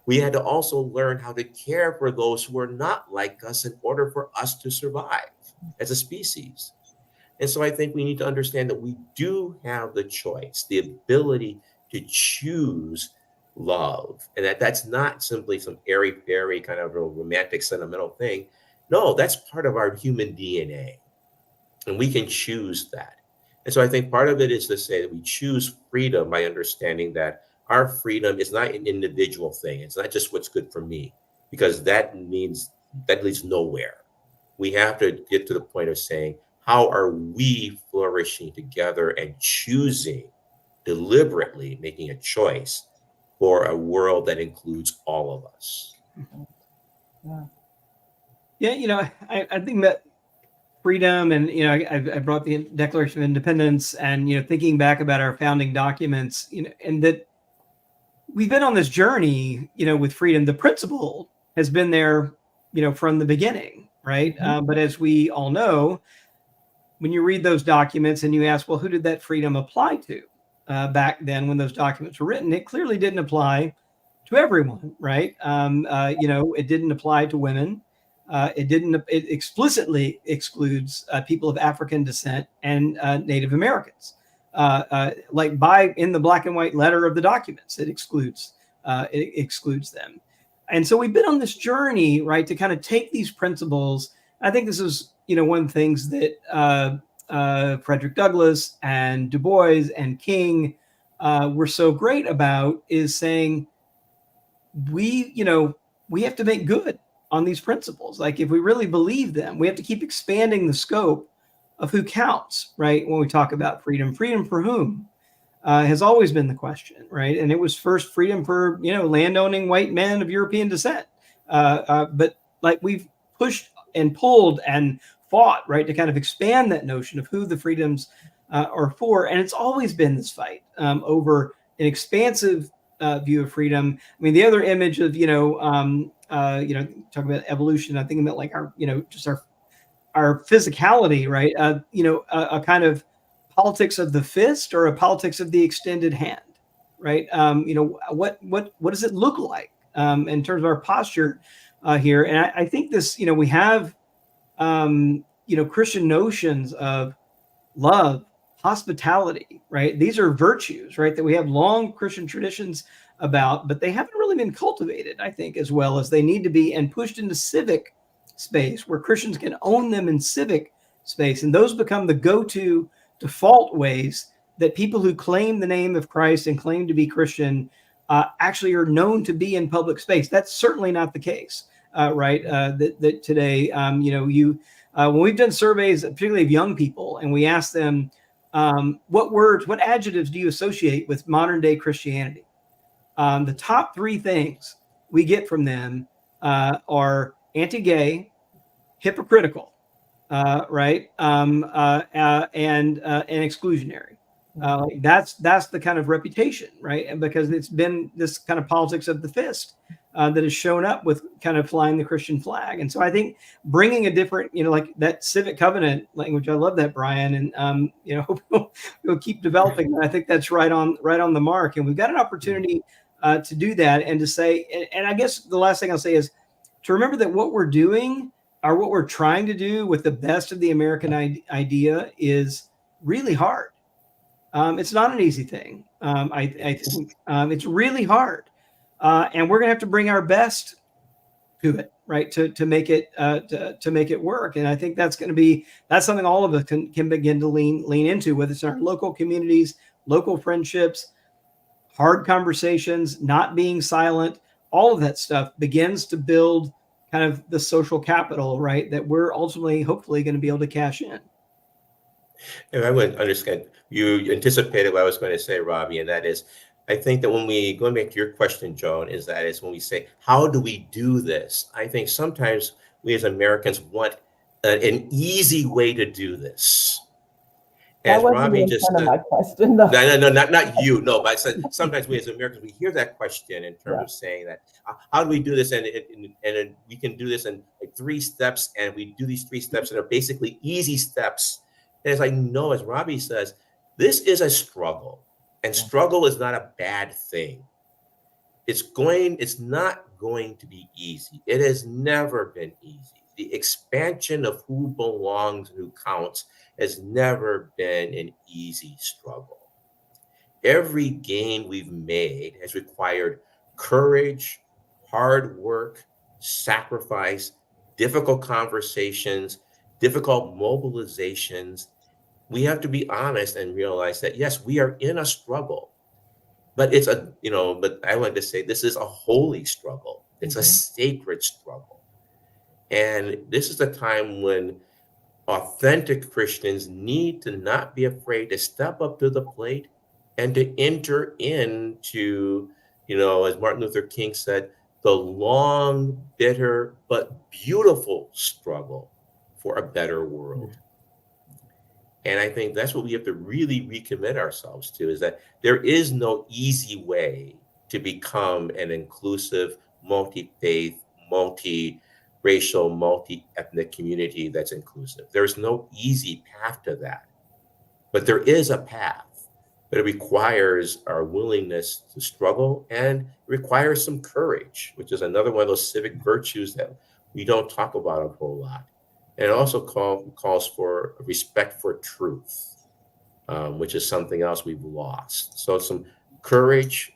We had to also learn how to care for those who are not like us in order for us to survive as a species. And so I think we need to understand that we do have the choice, the ability to choose love. And that's not simply some airy-fairy kind of a romantic, sentimental thing. No, that's part of our human DNA. And we can choose that. And so I think part of it is to say that we choose freedom by understanding that our freedom is not an individual thing. It's not just what's good for me, because that leads nowhere. We have to get to the point of saying, how are we flourishing together and choosing, deliberately making a choice for a world that includes all of us? Yeah, I think that freedom and, I brought the Declaration of Independence and, thinking back about our founding documents, and that we've been on this journey, with freedom. The principle has been there, from the beginning, right? Mm-hmm. But as we all know, when you read those documents and you ask, well, who did that freedom apply to back then when those documents were written? It clearly didn't apply to everyone, right? It didn't apply to women. It explicitly excludes people of African descent and Native Americans. In the black and white letter of the documents, it excludes them. And so we've been on this journey, right, to kind of take these principles. I think this is, one of the things that Frederick Douglass and Du Bois and King were so great about, is saying we have to make good on these principles. Like, if we really believe them, we have to keep expanding the scope of who counts, right? When we talk about freedom for whom has always been the question, right? And it was first freedom for, landowning white men of European descent. But like, we've pushed and pulled and fought, right, to kind of expand that notion of who the freedoms are for. And it's always been this fight over an expansive view of freedom. I mean, the other image of, talking about evolution, I think about like our, just our physicality, right? A kind of politics of the fist or a politics of the extended hand, right? What does it look like in terms of our posture here? And I think this, we have, Christian notions of love, hospitality, right? These are virtues, right, that we have long Christian traditions about, but they haven't really been cultivated, I think, as well as they need to be, and pushed into civic space where Christians can own them in civic space. And those become the go-to default ways that people who claim the name of Christ and claim to be Christian actually are known to be in public space. That's certainly not the case, right? That today, when we've done surveys, particularly of young people, and we ask them, what adjectives do you associate with modern day Christianity? The top three things we get from them are anti-gay, hypocritical, right, and exclusionary. That's the kind of reputation, right? And because it's been this kind of politics of the fist that has shown up with kind of flying the Christian flag. And so I think bringing a different, like that civic covenant language, I love that, Bryan, and hope we'll keep developing that. I think that's right on the mark, and we've got an opportunity to do that and to say, and I guess the last thing I'll say is to remember that what we're doing, or what we're trying to do with the best of the American idea, is really hard. It's not an easy thing. I think it's really hard, and we're gonna have to bring our best to it, right? To make it to make it work. And I think that's something all of us can begin to lean into, whether it's in our local communities, local friendships, hard conversations, not being silent. All of that stuff begins to build kind of the social capital, right, that we're ultimately, hopefully, going to be able to cash in. And I would understand, you anticipated what I was going to say, Robbie, and that is, I think that when we, going back to your question, Joan, is when we say, how do we do this? I think sometimes we as Americans want an easy way to do this. As Robbie just said, my question, though. No, not you. No, but I said sometimes we as Americans, we hear that question in terms of saying that, how do we do this? And we can do this in like 3 steps, and we do these 3 steps that are basically easy steps. And it's like, no, as Robbie says, this is a struggle, and struggle is not a bad thing. It's not going to be easy. It has never been easy. The expansion of who belongs and who counts has never been an easy struggle. Every gain we've made has required courage, hard work, sacrifice, difficult conversations, difficult mobilizations. We have to be honest and realize that, yes, we are in a struggle, but but I like to say this is a holy struggle. It's a sacred struggle. And this is the time when authentic Christians need to not be afraid to step up to the plate and to enter into, as Martin Luther King said, the long, bitter, but beautiful struggle for a better world. And I think that's what we have to really recommit ourselves to, is that there is no easy way to become an inclusive, multi-faith, multi-racial, multi-ethnic community that's inclusive. There's no easy path to that, but there is a path, but it requires our willingness to struggle, and it requires some courage, which is another one of those civic virtues that we don't talk about a whole lot. And it also calls for respect for truth, which is something else we've lost. So some courage,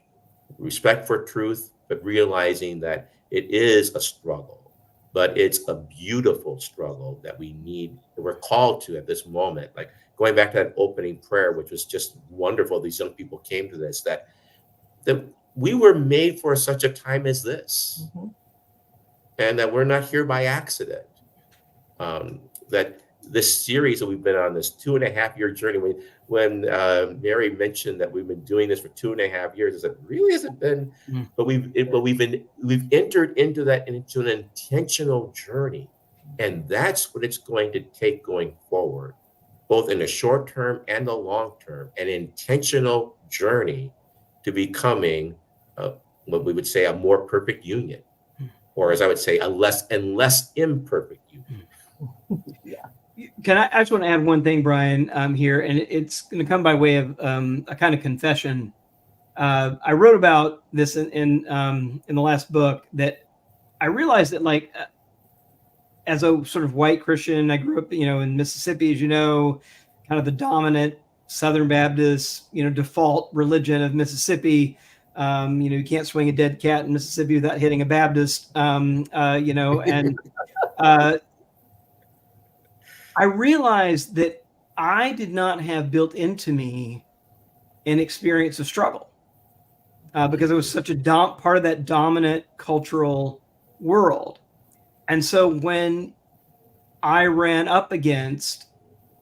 respect for truth, but realizing that it is a struggle, but it's a beautiful struggle that we're called to at this moment. Like going back to that opening prayer, which was just wonderful. These young people came to this, that we were made for such a time as this, and that we're not here by accident. That this series that we've been on, this 2.5-year journey, when Mary mentioned that we've been doing this for 2.5 years, I said, really has it been? But we've entered into an intentional journey, and that's what it's going to take going forward, both in the short term and the long term, an intentional journey to becoming what we would say a more perfect union, or as I would say, a less and less imperfect union. I just want to add one thing, Bryan, here, and it's going to come by way of a kind of confession. I wrote about this in the last book, that I realized that, as a sort of white Christian, I grew up, in Mississippi, as you know, kind of the dominant Southern Baptist, default religion of Mississippi. You can't swing a dead cat in Mississippi without hitting a Baptist, and I realized that I did not have built into me an experience of struggle because it was such a part of that dominant cultural world. And so when I ran up against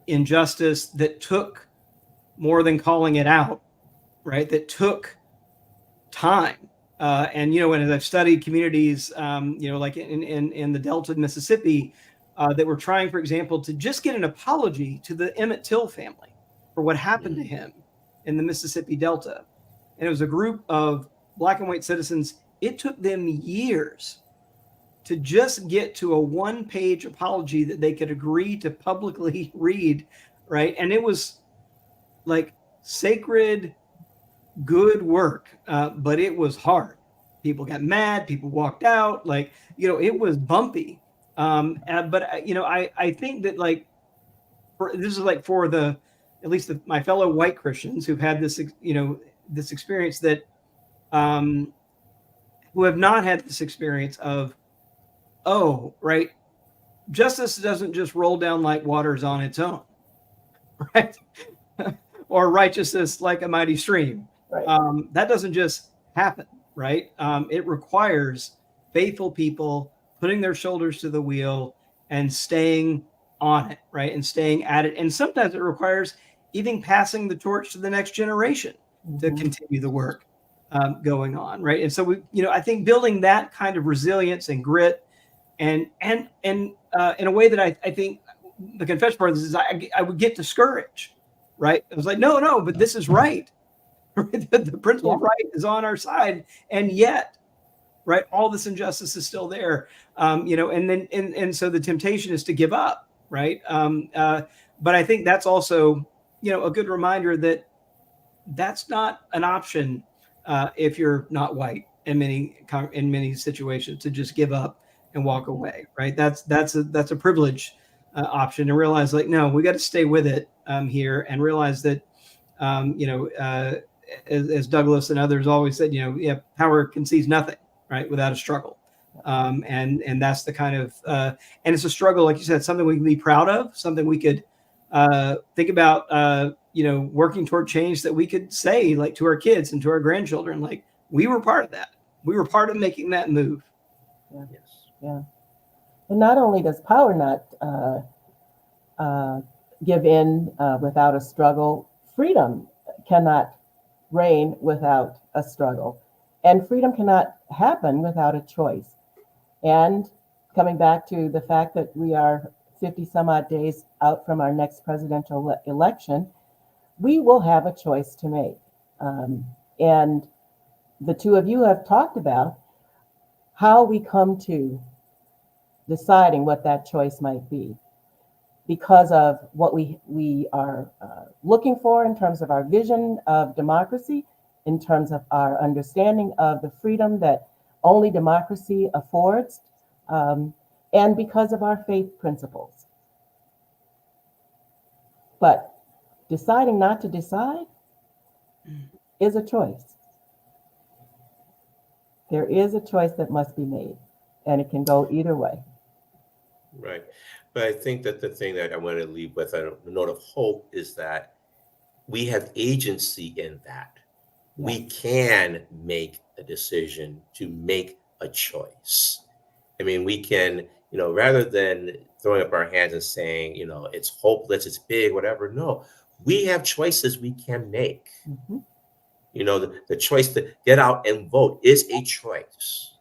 injustice that took more than calling it out, right? That took time. And, you know, when I've studied communities, you know, like in the Delta of Mississippi, that were trying, for example, to just get an apology to the Emmett Till family for what happened to him in the Mississippi Delta. And it was a group of Black and white citizens. It took them years to just get to a one-page apology that they could agree to publicly read, right? And it was like sacred, good work, but it was hard. People got mad, people walked out, like, you know, it was bumpy. But, you know, I think that, like, this is like for the, at least my fellow white Christians who've had this, you know, this experience that, who have not had this experience of, oh, right, justice doesn't just roll down like waters on its own, right? Or righteousness like a mighty stream. Right. That doesn't just happen, right? It requires faithful people putting their shoulders to the wheel and staying on it, right? And staying at it. And sometimes it requires even passing the torch to the next generation to continue the work going on, right? And so we, you know, I think building that kind of resilience and grit, and in a way that I think the confession part of this is I would get discouraged, right? I was like, no, but this is right. The principle of right is on our side, and yet, right, all this injustice is still there, you know. And then and so the temptation is to give up, right? But I think that's also, you know, a good reminder that that's not an option if you're not white in many situations, to just give up and walk away, right? That's a privilege option, to realize, like, no, we got to stay with it here, and realize that, you know, as Douglas and others always said, you know, yeah, power concedes nothing, right, without a struggle. And that's the kind of, and it's a struggle, like you said, something we can be proud of, something we could think about, you know, working toward change that we could say, like, to our kids and to our grandchildren, like, we were part of that. We were part of making that move. Yeah. Yes. Yeah. And not only does power not give in without a struggle, freedom cannot reign without a struggle. And freedom cannot happen without a choice. And coming back to the fact that we are 50 some odd days out from our next presidential election, we will have a choice to make. And the two of you have talked about how we come to deciding what that choice might be, because of what we are looking for in terms of our vision of democracy, in terms of our understanding of the freedom that only democracy affords, and because of our faith principles. But deciding not to decide is a choice. There is a choice that must be made, and it can go either way. Right. But I think that the thing that I want to leave with, a note of hope, is that we have agency in that. Yeah. We can make a decision to make a choice. I mean, we can, you know, rather than throwing up our hands and saying, you know, it's hopeless, it's big, whatever. No, we have choices we can make. Mm-hmm. You know, the choice to get out and vote is a choice.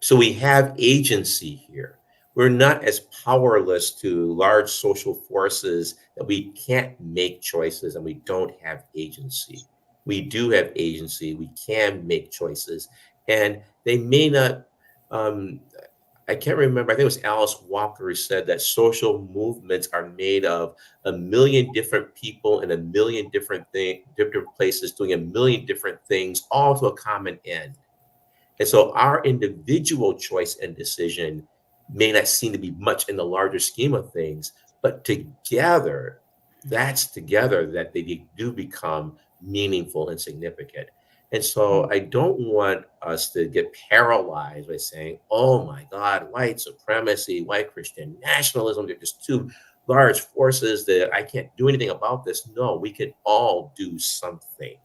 So we have agency here. We're not as powerless to large social forces that we can't make choices and we don't have agency. We do have agency. We can make choices. And they may not, I can't remember, I think it was Alice Walker who said that social movements are made of a million different people in a million different places doing a million different things, all to a common end. And so our individual choice and decision may not seem to be much in the larger scheme of things, but together, that's together that they do become meaningful and significant. And so I don't want us to get paralyzed by saying, oh my God, white supremacy, white Christian nationalism, they're just too large forces that I can't do anything about this. No, we can all do something.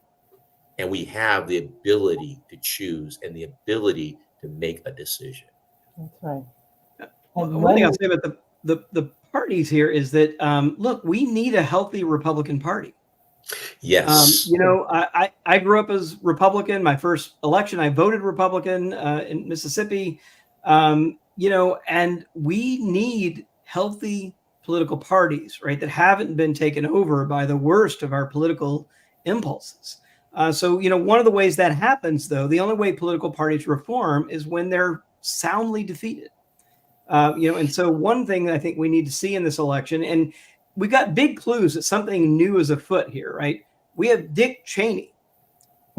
And we have the ability to choose and the ability to make a decision. That's right. One thing I'll say about the parties here is that, look, we need a healthy Republican Party. Yes. I grew up as Republican. My first election, I voted Republican in Mississippi. And we need healthy political parties, right, that haven't been taken over by the worst of our political impulses. So one of the ways that happens, though, the only way political parties reform is when they're soundly defeated. And so one thing that I think we need to see in this election, and we got big clues that something new is afoot here, right? We have Dick Cheney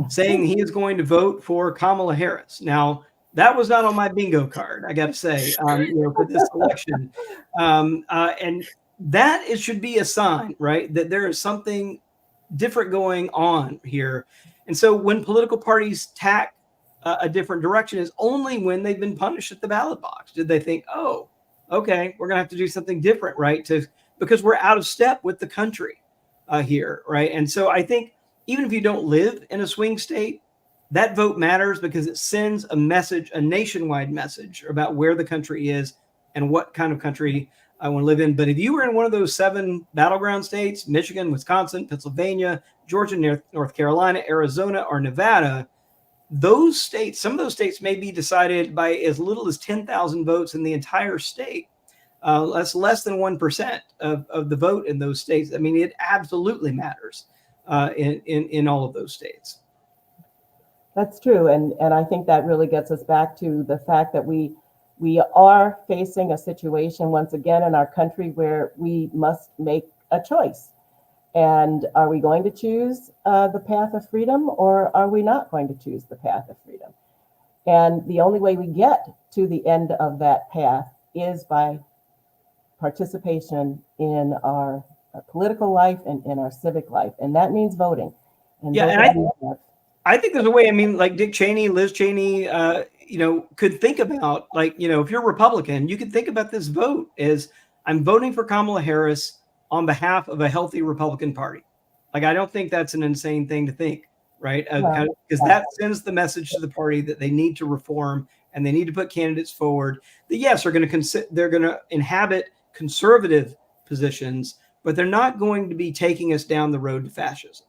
saying he is going to vote for Kamala Harris. Now, that was not on my bingo card, I got to say, for this election. And that it should be a sign, right, that there is something different going on here. And so when political parties tack a different direction is only when they've been punished at the ballot box. Did they think, oh, okay, we're going to have to do something different, right? Because we're out of step with the country here, right? And so I think even if you don't live in a swing state, that vote matters because it sends a message, a nationwide message about where the country is and what kind of country I want to live in. But if you were in one of those 7 battleground states, Michigan, Wisconsin, Pennsylvania, Georgia, North Carolina, Arizona, or Nevada, those states, some of those states may be decided by as little as 10,000 votes in the entire state. That's less than 1% of the vote in those states. I mean, it absolutely matters in all of those states. That's true. And I think that really gets us back to the fact that we are facing a situation once again in our country where we must make a choice. And are we going to choose the path of freedom, or are we not going to choose the path of freedom? And the only way we get to the end of that path is by participation in our political life and in our civic life. And that means voting. And I think there's a way, I mean, like Dick Cheney, Liz Cheney, could think about, like, if you're Republican, you could think about this vote as I'm voting for Kamala Harris on behalf of a healthy Republican Party. Like, I don't think that's an insane thing to think, right? Because that sends the message to the party that they need to reform and they need to put candidates forward that, yes, they're going to inhabit conservative positions, but they're not going to be taking us down the road to fascism.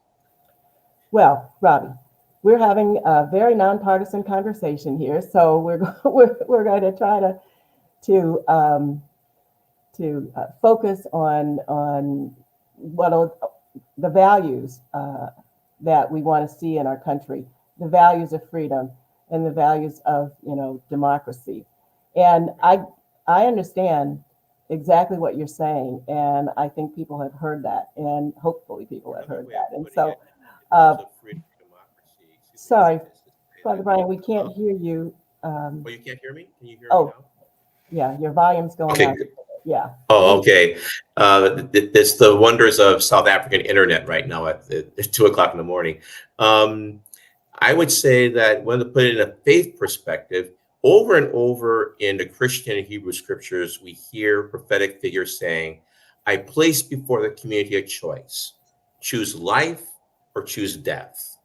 Well, Robbie, we're having a very nonpartisan conversation here, so we're going to try to focus on what the values that we want to see in our country, the values of freedom and the values of democracy. And I understand exactly what you're saying, and I think people have heard that, and hopefully people have heard that. And so, sorry, Father Bryan, we can't hear you. You can't hear me? Can you hear me now? Yeah, your volume's going up. Yeah. Oh, okay. It's the wonders of South African internet right now at 2:00 in the morning. I would say that when to put it in a faith perspective, over and over in the Christian and Hebrew scriptures, we hear prophetic figures saying, I place before the community a choice. Choose life or choose death.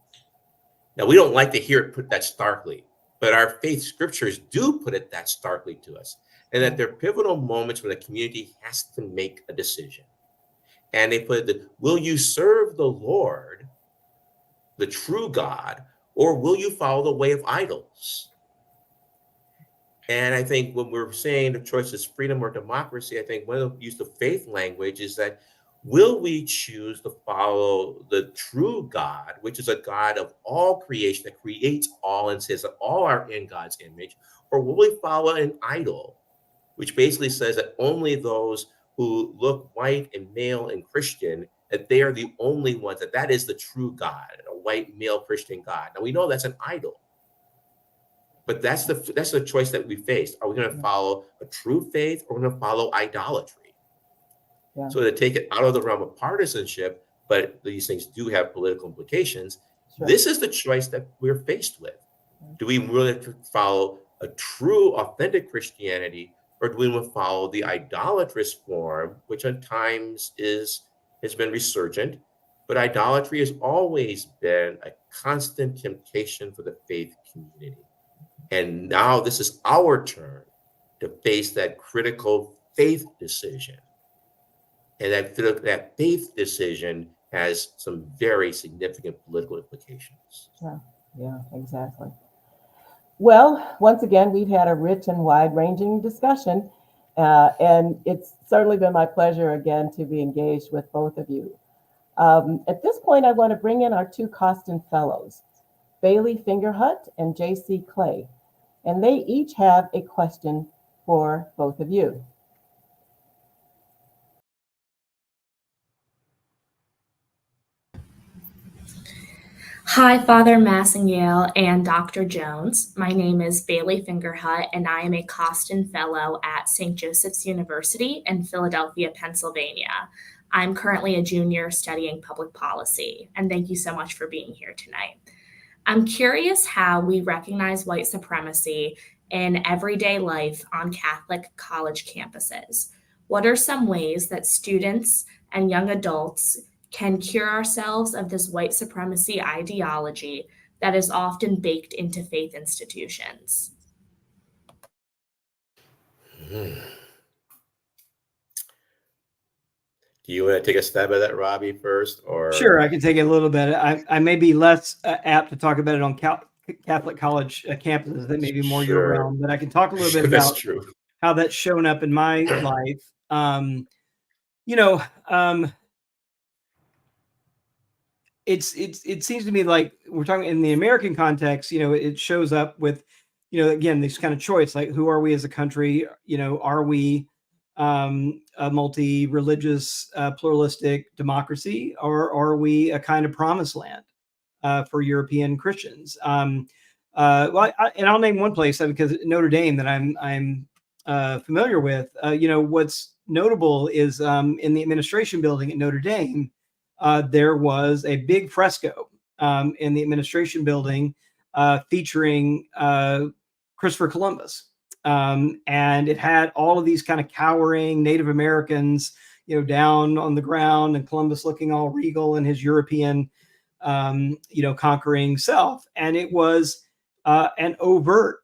Now, we don't like to hear it put that starkly, but our faith scriptures do put it that starkly to us. And that there are pivotal moments when the community has to make a decision. And they put will you serve the Lord, the true God, or will you follow the way of idols? And I think when we're saying the choice is freedom or democracy, I think when we use the faith language is that will we choose to follow the true God, which is a God of all creation that creates all and says that all are in God's image, or will we follow an idol, which basically says that only those who look white and male and Christian, that they are the only ones, that is the true God, a white male Christian God. Now we know that's an idol, but that's the choice that we face. Are we going to follow a true faith or going to follow idolatry? Yeah. So to take it out of the realm of partisanship, but these things do have political implications. Sure. This is the choice that we're faced with. Do we really follow a true, authentic Christianity, or do we want to follow the idolatrous form, which at times has been resurgent, but idolatry has always been a constant temptation for the faith community. And now this is our turn to face that critical faith decision. And that faith decision has some very significant political implications. Yeah, exactly. Well, once again, we've had a rich and wide-ranging discussion, and it's certainly been my pleasure again to be engaged with both of you. At this point, I want to bring in our two Coston Fellows, Bailey Fingerhut and J.C. Clay, and they each have a question for both of you. Hi, Father Massingale and Dr. Jones. My name is Bailey Fingerhut, and I am a Coston Fellow at St. Joseph's University in Philadelphia, Pennsylvania. I'm currently a junior studying public policy, and thank you so much for being here tonight. I'm curious how we recognize white supremacy in everyday life on Catholic college campuses. What are some ways that students and young adults can cure ourselves of this white supremacy ideology that is often baked into faith institutions? Do you want to take a stab at that, Robbie, first? Or Sure, I can take it a little bit. I may be less apt to talk about it on Catholic college campuses that may be more year-round, but I can talk a little bit about how that's shown up in my life. It seems to me like we're talking in the American context, it shows up with, again, this kind of choice, like who are we as a country? Are we a multi-religious, pluralistic democracy, or are we a kind of promised land for European Christians? And I'll name one place because Notre Dame that I'm familiar with. What's notable is in the administration building at Notre Dame, there was a big fresco in the administration building featuring Christopher Columbus. And it had all of these kind of cowering Native Americans, down on the ground, and Columbus looking all regal in his European, conquering self. And it was an overt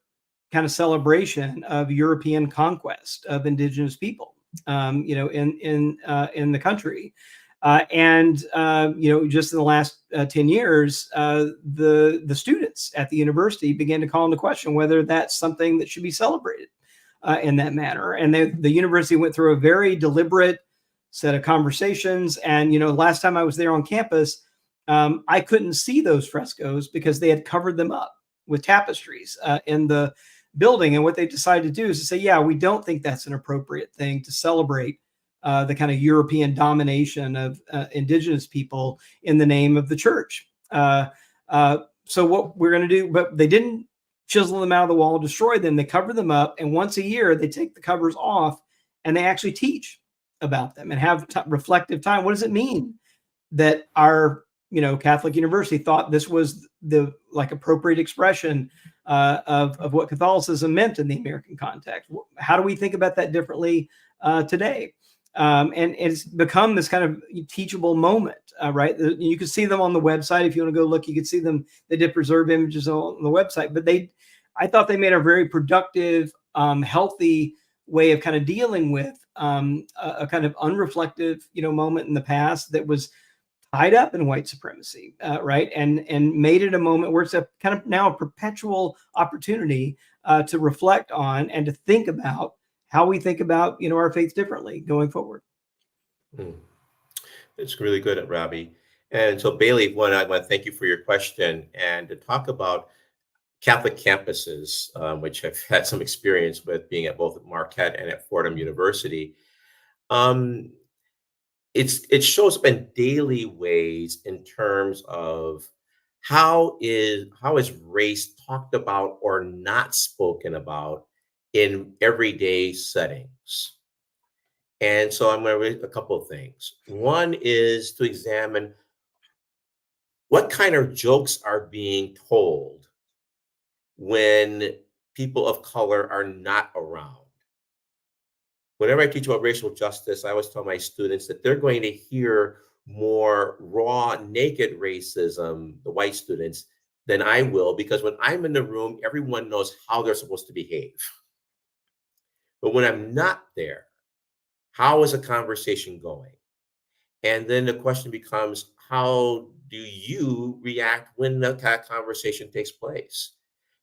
kind of celebration of European conquest of indigenous people, in the country. Just in the last 10 years, the students at the university began to call into question whether that's something that should be celebrated in that manner. And the university went through a very deliberate set of conversations. And, last time I was there on campus, I couldn't see those frescoes because they had covered them up with tapestries in the building. And what they decided to do is to say, yeah, we don't think that's an appropriate thing to celebrate the kind of European domination of indigenous people in the name of the church. So what we're going to do, but they didn't chisel them out of the wall, destroy them. They cover them up. And once a year, they take the covers off and they actually teach about them and have reflective time. What does it mean that our, Catholic university thought this was the appropriate expression of what Catholicism meant in the American context? How do we think about that differently today? And it's become this kind of teachable moment, right? You can see them on the website. If you want to go look, you can see them. They did preserve images on the website, but I thought they made a very productive, healthy way of kind of dealing with a kind of unreflective, moment in the past that was tied up in white supremacy, right? And made it a moment where it's a kind of now a perpetual opportunity to reflect on and to think about how we think about, our faith differently going forward. It's really good, Robbie. And so, Bailey, I want to thank you for your question and to talk about Catholic campuses, which I've had some experience with being at both Marquette and at Fordham University. It shows up in daily ways in terms of how is race talked about or not spoken about in everyday settings. And so I'm going to read a couple of things. One is to examine what kind of jokes are being told when people of color are not around. whenever I teach about racial justice, I always tell my students that they're going to hear more raw, naked racism, the white students, than I will, because when I'm in the room, everyone knows how they're supposed to behave. But when I'm not there, how is a conversation going? And then the question becomes, how do you react when that conversation takes place?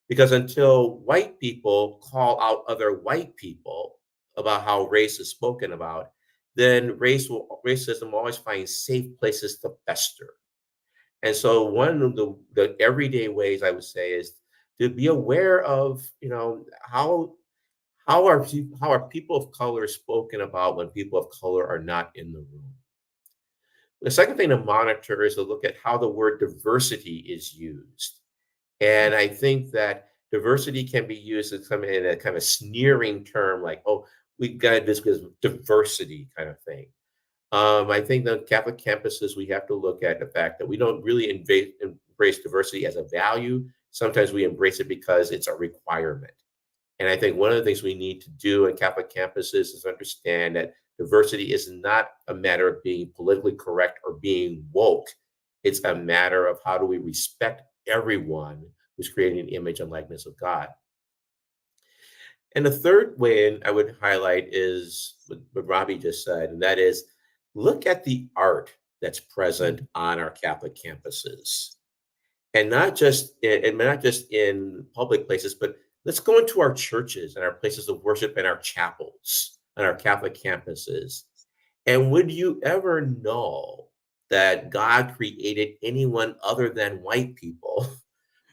Because until white people call out other white people about how race is spoken about, then racism will always find safe places to fester. And so one of the everyday ways I would say is to be aware of, how are people of color spoken about when people of color are not in the room. The second thing to monitor is to look at how the word diversity is used. And I think that diversity can be used as in a kind of sneering term, like, oh, we got this because diversity kind of thing. I think the Catholic campuses, we have to look at the fact that we don't really embrace diversity as a value. Sometimes we embrace it because it's a requirement. And I think one of the things we need to do in Catholic campuses is understand that diversity is not a matter of being politically correct or being woke. It's a matter of how do we respect everyone who's creating an image and likeness of God. And the third way I would highlight is what Robbie just said, and that is look at the art that's present on our Catholic campuses. And not just in public places, but let's go into our churches and our places of worship and our chapels and our Catholic campuses. And would you ever know that God created anyone other than white people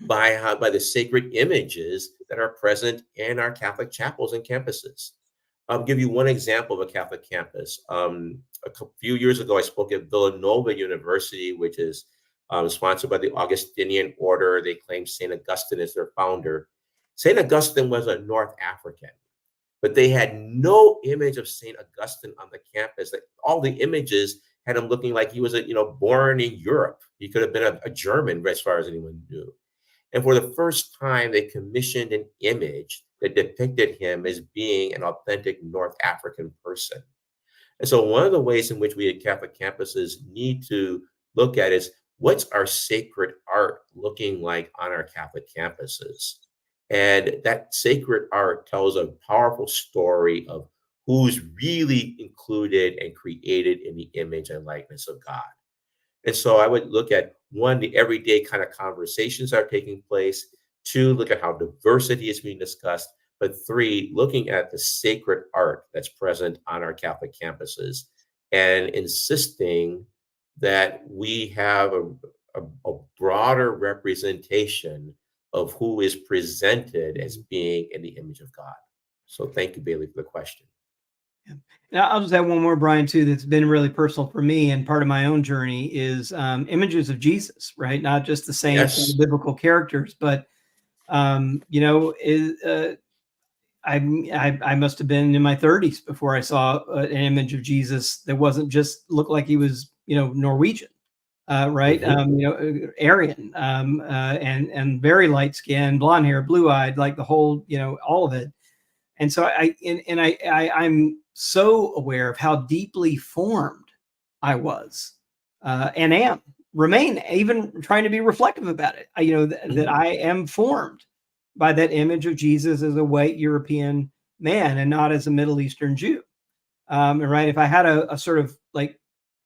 by the sacred images that are present in our Catholic chapels and campuses? I'll give you one example of a Catholic campus. A few years ago, I spoke at Villanova University, which is sponsored by the Augustinian order. They claim St. Augustine is their founder. St. Augustine was a North African, but they had no image of St. Augustine on the campus. Like, all the images had him looking like he was born in Europe. He could have been a German as far as anyone knew. And for the first time, they commissioned an image that depicted him as being an authentic North African person. And so one of the ways in which we at Catholic campuses need to look at is, what's our sacred art looking like on our Catholic campuses? And that sacred art tells a powerful story of who's really included and created in the image and likeness of God. And so I would look at, one, the everyday kind of conversations that are taking place. Two, look at how diversity is being discussed. But three, looking at the sacred art that's present on our Catholic campuses and insisting that we have a broader representation of who is presented as being in the image of God. So thank you, Bailey, for the question. Yeah. Now, I'll just add one more, Bryan, too, that's been really personal for me and part of my own journey is images of Jesus, right? Not just the saints and the biblical characters, but, I must have been in my 30s before I saw an image of Jesus that wasn't just looked like he was, Norwegian, right? Mm-hmm. Aryan, and very light skin, blonde hair, blue eyed, like the whole, all of it. And so I'm so aware of how deeply formed I was, and remain, even trying to be reflective about it. That I am formed by that image of Jesus as a white European man and not as a Middle Eastern Jew. Right? If I had a sort of like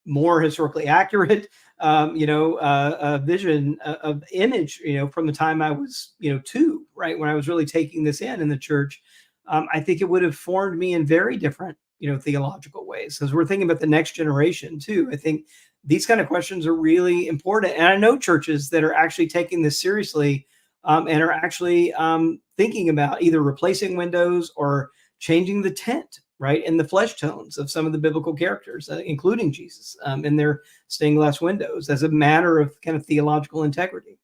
more historically accurate, vision of image, from the time I was, 2, right, when I was really taking this in the church, I think it would have formed me in very different, theological ways. As we're thinking about the next generation too, I think these kind of questions are really important. And I know churches that are actually taking this seriously, and are actually thinking about either replacing windows or changing the tint, right, in the flesh tones of some of the biblical characters, including Jesus, in their stained glass windows, as a matter of kind of theological integrity.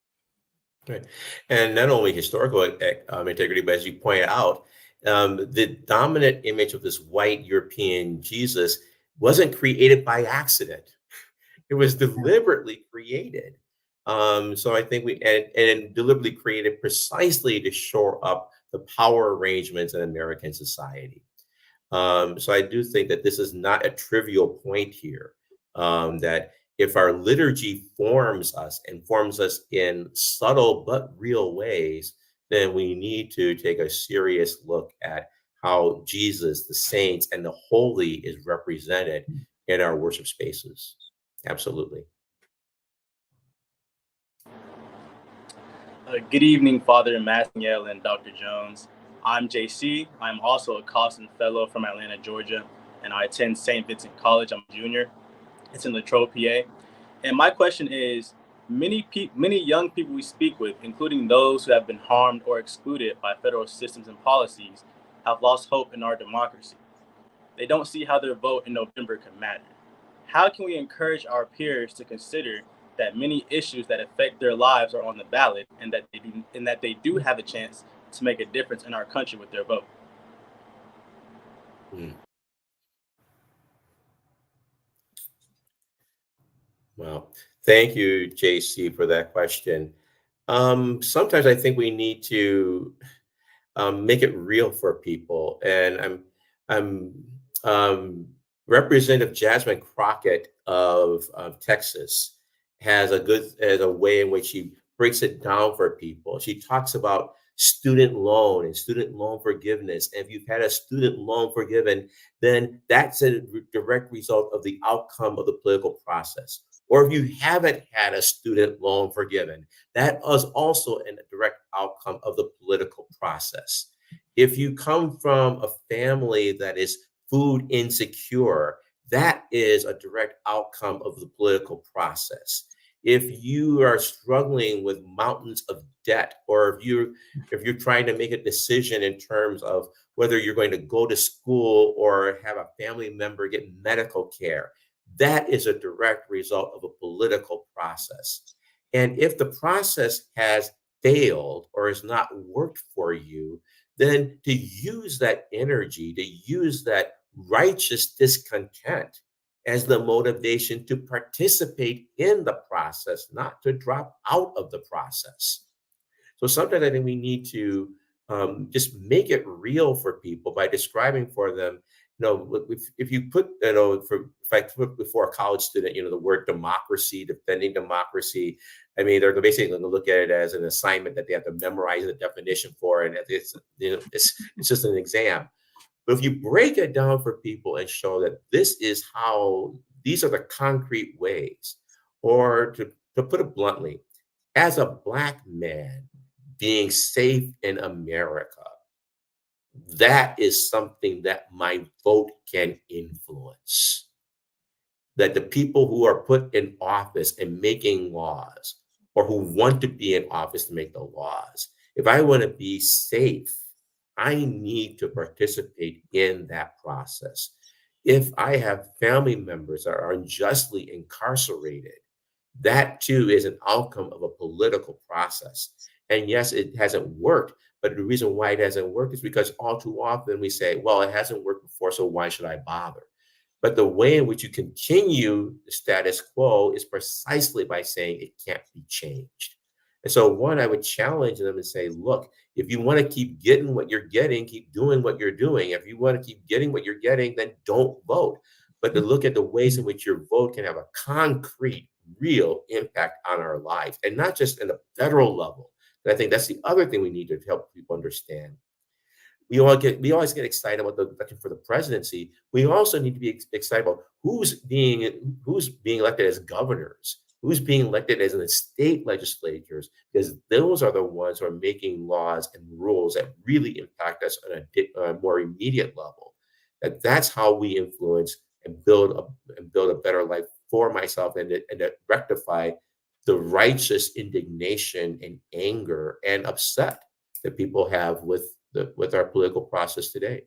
Right. And not only historical integrity, but as you point out, the dominant image of this white European Jesus wasn't created by accident. It was deliberately created. So I think and deliberately created precisely to shore up the power arrangements in American society. So I do think that this is not a trivial point here, that if our liturgy forms us and forms us in subtle but real ways, then we need to take a serious look at how Jesus, the saints, and the holy is represented in our worship spaces. Absolutely. Good evening, Father Massingale and Dr. Jones. I'm JC. I'm also a Coston Fellow from Atlanta, Georgia, and I attend St. Vincent College. I'm a junior. It's in Latrobe, PA. And my question is, many young people we speak with, including those who have been harmed or excluded by federal systems and policies, have lost hope in our democracy. They don't see how their vote in November can matter. How can we encourage our peers to consider that many issues that affect their lives are on the ballot, and that they do have a chance to make a difference in our country with their vote? Well, thank you, JC, for that question. Sometimes I think we need to make it real for people, and I'm Representative Jasmine Crockett of Texas has a way in which she breaks it down for people. She talks about student loan and student loan forgiveness. And if you've had a student loan forgiven, then that's a direct result of the outcome of the political process. Or if you haven't had a student loan forgiven, that is also a direct outcome of the political process. If you come from a family that is food insecure, that is a direct outcome of the political process. If you are struggling with mountains of debt, or if you're trying to make a decision in terms of whether you're going to go to school or have a family member get medical care, that is a direct result of a political process. And if the process has failed or has not worked for you, then to use that energy, to use that righteous discontent as the motivation to participate in the process, not to drop out of the process. So sometimes I think we need to just make it real for people by describing for them, if you put, if I put before a college student, the word democracy, defending democracy, I mean, they're basically going to look at it as an assignment that they have to memorize the definition for, and it's just an exam. But if you break it down for people and show that these are the concrete ways, or to put it bluntly, as a Black man being safe in America, that is something that my vote can influence. That the people who are put in office and making laws, or who want to be in office to make the laws, if I want to be safe, I need to participate in that process. If I have family members that are unjustly incarcerated, that too is an outcome of a political process. And yes, it hasn't worked, but the reason why it hasn't worked is because all too often we say, well, it hasn't worked before, so why should I bother? But the way in which you continue the status quo is precisely by saying it can't be changed. And so one, I would challenge them and say, look, if you want to keep getting what you're getting, keep doing what you're doing. If you want to keep getting what you're getting, then don't vote. But to look at the ways in which your vote can have a concrete, real impact on our lives, and not just in the federal level. And I think that's the other thing we need to help people understand. We always get excited about the election for the presidency. We also need to be excited about who's being elected as governors, who's being elected as in the state legislatures, because those are the ones who are making laws and rules that really impact us on a more immediate level. That's how we influence and build a better life for myself, and to rectify the righteous indignation and anger and upset that people have with our political process today.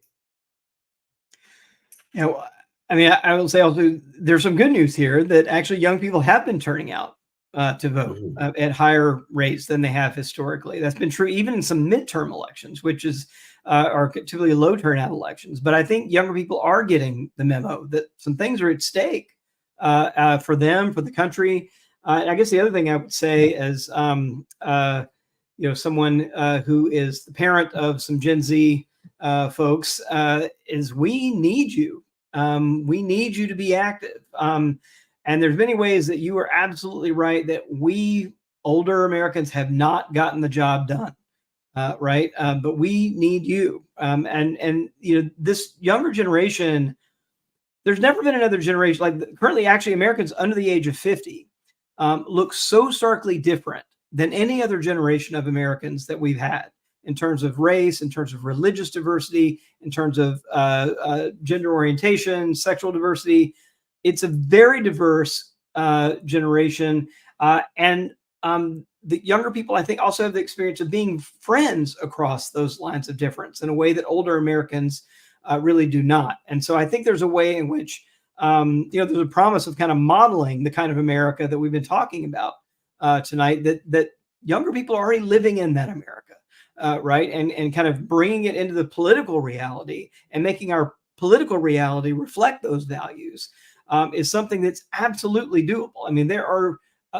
I mean, I will say also there's some good news here that actually young people have been turning out to vote at higher rates than they have historically. That's been true even in some midterm elections, which are typically low turnout elections. But I think younger people are getting the memo that some things are at stake for them, for the country. I guess the other thing I would say is, someone who is the parent of some Gen Z folks, is we need you. We need you to be active. And there's many ways that you are absolutely right that we older Americans have not gotten the job done. Right. But we need you. And this younger generation, there's never been another generation like currently, actually, Americans under the age of 50 look so starkly different than any other generation of Americans that we've had in terms of race, in terms of religious diversity, in terms of gender orientation, sexual diversity. It's a very diverse generation. And the younger people, I think, also have the experience of being friends across those lines of difference in a way that older Americans really do not. And so I think there's a way in which, there's a promise of kind of modeling the kind of America that we've been talking about tonight, that younger people are already living in that America, right? And kind of bringing it into the political reality and making our political reality reflect those values is something that's absolutely doable. I mean, there are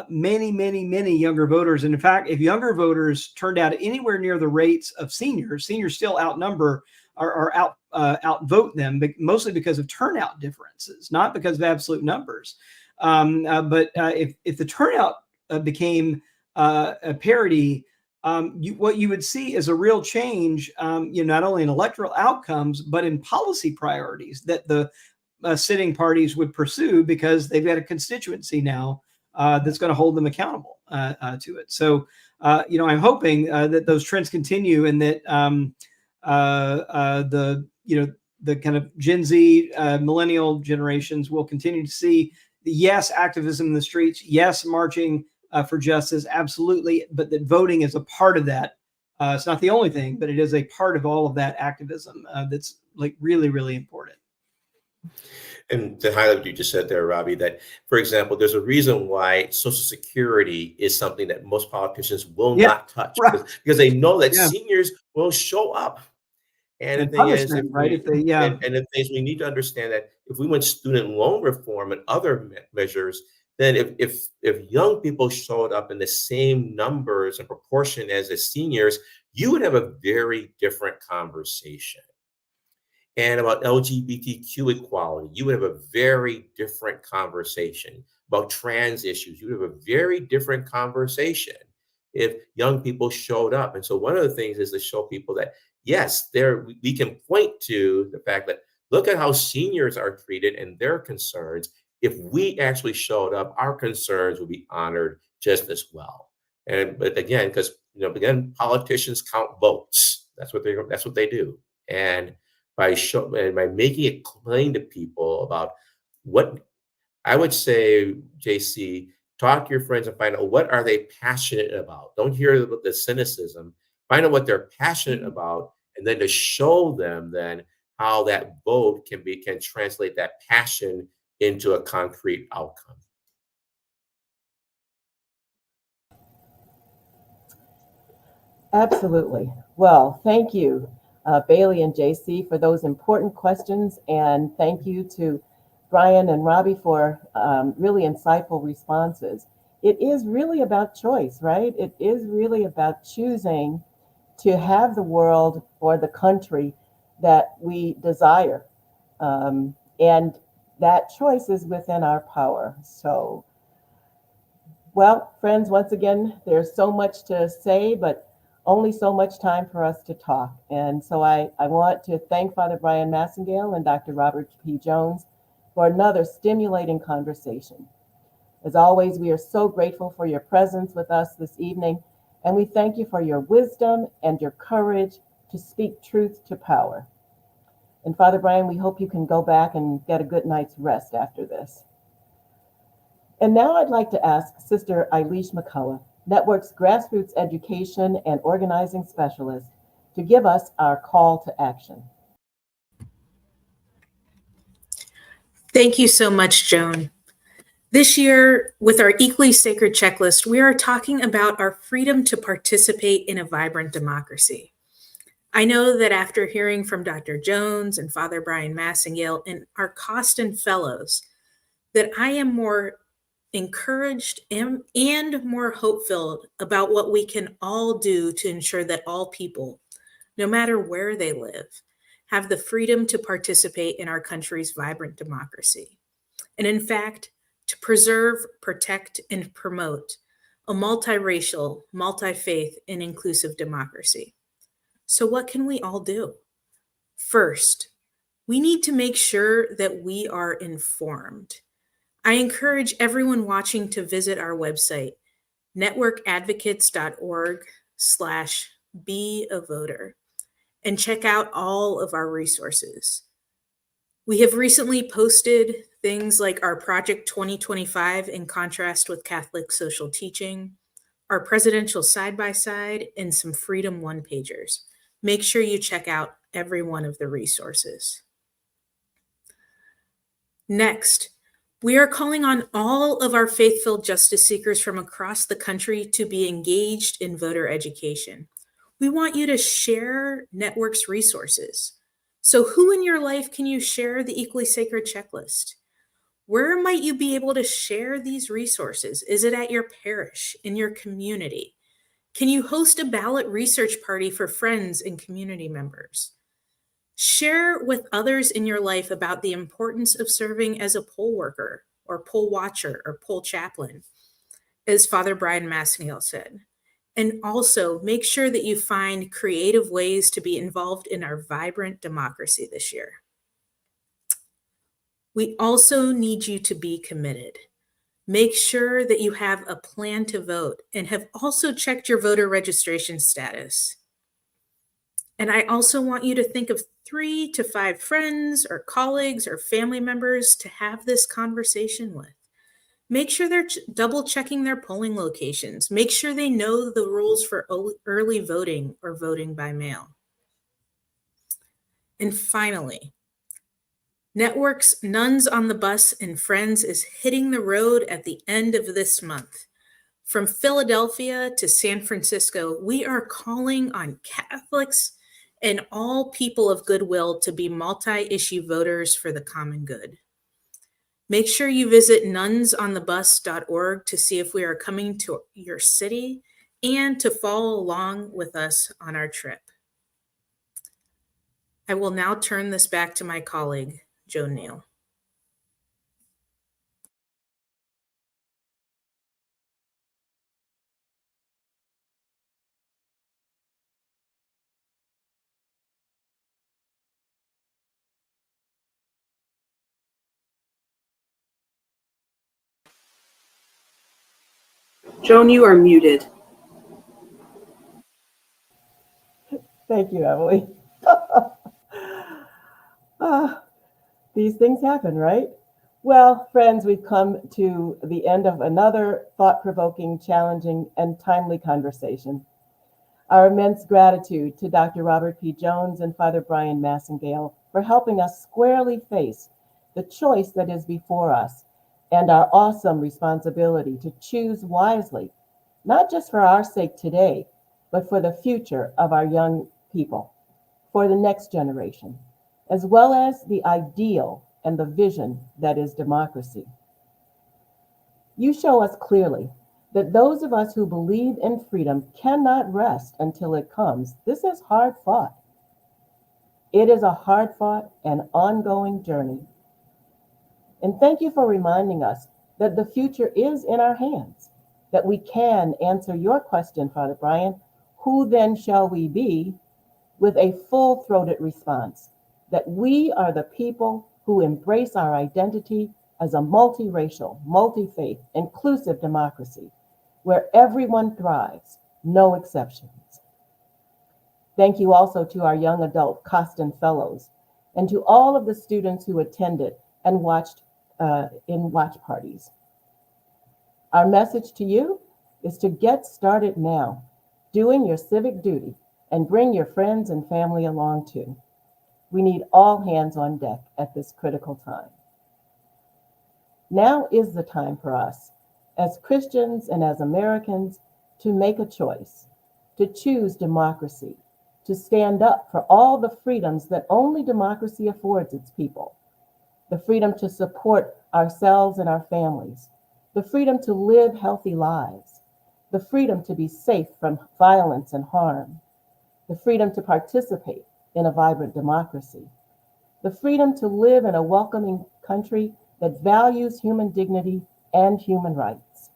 many, many, many younger voters. And in fact, if younger voters turned out anywhere near the rates of seniors still outnumber or outvote them, but mostly because of turnout differences, not because of absolute numbers. But if the turnout became a parity, what you would see is a real change, not only in electoral outcomes, but in policy priorities that the sitting parties would pursue because they've got a constituency now that's going to hold them accountable to it. So, I'm hoping that those trends continue and that the kind of Gen Z millennial generations will continue to see the yes activism in the streets, yes marching for justice, absolutely, but that voting is a part of that. It's not the only thing, but it is a part of all of that activism that's like really, really important. And to highlight what you just said there, Robbie, that, for example, there's a reason why Social Security is something that most politicians will not touch, right, because they know that seniors will show up. And the thing is, right? And the thing is, we need to understand that if we want student loan reform and other measures, then if young people showed up in the same numbers and proportion as the seniors, you would have a very different conversation. And about LGBTQ equality, you would have a very different conversation. About trans issues, you would have a very different conversation if young people showed up. And so one of the things is to show people that, yes, we can point to the fact that look at how seniors are treated and their concerns. If we actually showed up, our concerns would be honored just as well. But again, because politicians count votes. That's what they do. And by making it plain to people about what I would say, JC, talk to your friends and find out what are they passionate about. Don't hear the cynicism. Find out what they're passionate about, and then to show them then how that vote can translate that passion into a concrete outcome. Absolutely. Well, thank you, Bailey and JC, for those important questions. And thank you to Bryan and Robbie for really insightful responses. It is really about choice, right? It is really about choosing to have the world or the country that we desire. And that choice is within our power. So, well, friends, once again, there's so much to say, but only so much time for us to talk. And so I want to thank Father Bryan Massingale and Dr. Robert P. Jones for another stimulating conversation. As always, we are so grateful for your presence with us this evening, and we thank you for your wisdom and your courage to speak truth to power. And Father Bryan, we hope you can go back and get a good night's rest after this. And now I'd like to ask Sister Eilish McCullough, Network's grassroots education and organizing specialist, to give us our call to action. Thank you so much, Joan. This year, with our Equally Sacred checklist, we are talking about our freedom to participate in a vibrant democracy. I know that after hearing from Dr. Jones and Father Bryan Massingale and our Coston Fellows, that I am more encouraged and more hope-filled about what we can all do to ensure that all people, no matter where they live, have the freedom to participate in our country's vibrant democracy. And in fact, to preserve, protect, and promote a multiracial, multi-faith, and inclusive democracy. So what can we all do? First, we need to make sure that we are informed. I encourage everyone watching to visit our website, networkadvocates.org/beavoter, and check out all of our resources. We have recently posted things like our Project 2025 in contrast with Catholic social teaching, our presidential side-by-side, and some Freedom one-pagers. Make sure you check out every one of the resources. Next, we are calling on all of our faith-filled justice seekers from across the country to be engaged in voter education. We want you to share Network's resources. So who in your life can you share the Equally Sacred Checklist? Where might you be able to share these resources? Is it at your parish, in your community? Can you host a ballot research party for friends and community members? Share with others in your life about the importance of serving as a poll worker or poll watcher or poll chaplain, as Father Bryan Massingale said. And also make sure that you find creative ways to be involved in our vibrant democracy this year. We also need you to be committed. Make sure that you have a plan to vote and have also checked your voter registration status. And I also want you to think of 3 to 5 friends or colleagues or family members to have this conversation with. Make sure they're double checking their polling locations. Make sure they know the rules for early voting or voting by mail. And finally, Network's Nuns on the Bus and Friends is hitting the road at the end of this month. From Philadelphia to San Francisco, we are calling on Catholics and all people of goodwill to be multi-issue voters for the common good. Make sure you visit nunsonthebus.org to see if we are coming to your city and to follow along with us on our trip. I will now turn this back to my colleague, Joan Neal. Joan, you are muted. Thank you, Emily. These things happen, right? Well, friends, we've come to the end of another thought-provoking, challenging, and timely conversation. Our immense gratitude to Dr. Robert P. Jones and Father Bryan Massingale for helping us squarely face the choice that is before us and our awesome responsibility to choose wisely, not just for our sake today, but for the future of our young people, for the next generation, as well as the ideal and the vision that is democracy. You show us clearly that those of us who believe in freedom cannot rest until it comes. This is hard fought. It is a hard fought and ongoing journey. And thank you for reminding us that the future is in our hands, that we can answer your question, Father Bryan, who then shall we be, with a full-throated response, that we are the people who embrace our identity as a multiracial, multi-faith, inclusive democracy, where everyone thrives, no exceptions. Thank you also to our young adult Coston Fellows and to all of the students who attended and watched in watch parties. Our message to you is to get started now, doing your civic duty, and bring your friends and family along too. We need all hands on deck at this critical time. Now is the time for us, as Christians and as Americans, to make a choice, to choose democracy, to stand up for all the freedoms that only democracy affords its people. The freedom to support ourselves and our families, the freedom to live healthy lives, the freedom to be safe from violence and harm, the freedom to participate in a vibrant democracy, the freedom to live in a welcoming country that values human dignity and human rights,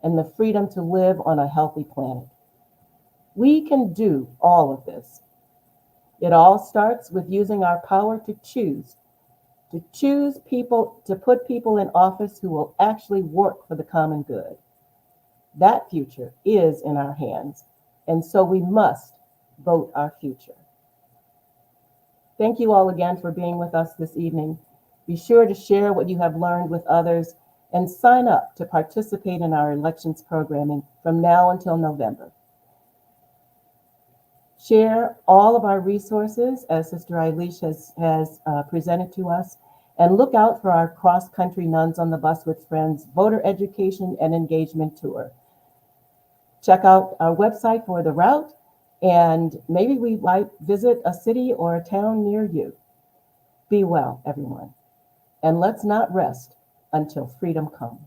and the freedom to live on a healthy planet. We can do all of this. It all starts with using our power to choose people, to put people in office who will actually work for the common good. That future is in our hands, and so we must vote our future. Thank you all again for being with us this evening. Be sure to share what you have learned with others and sign up to participate in our elections programming from now until November. Share all of our resources, as Sister Eilish has presented to us, and look out for our cross-country Nuns on the Bus with Friends voter education and engagement tour. Check out our website for the route, and maybe we might visit a city or a town near you. Be well, everyone, and let's not rest until freedom comes.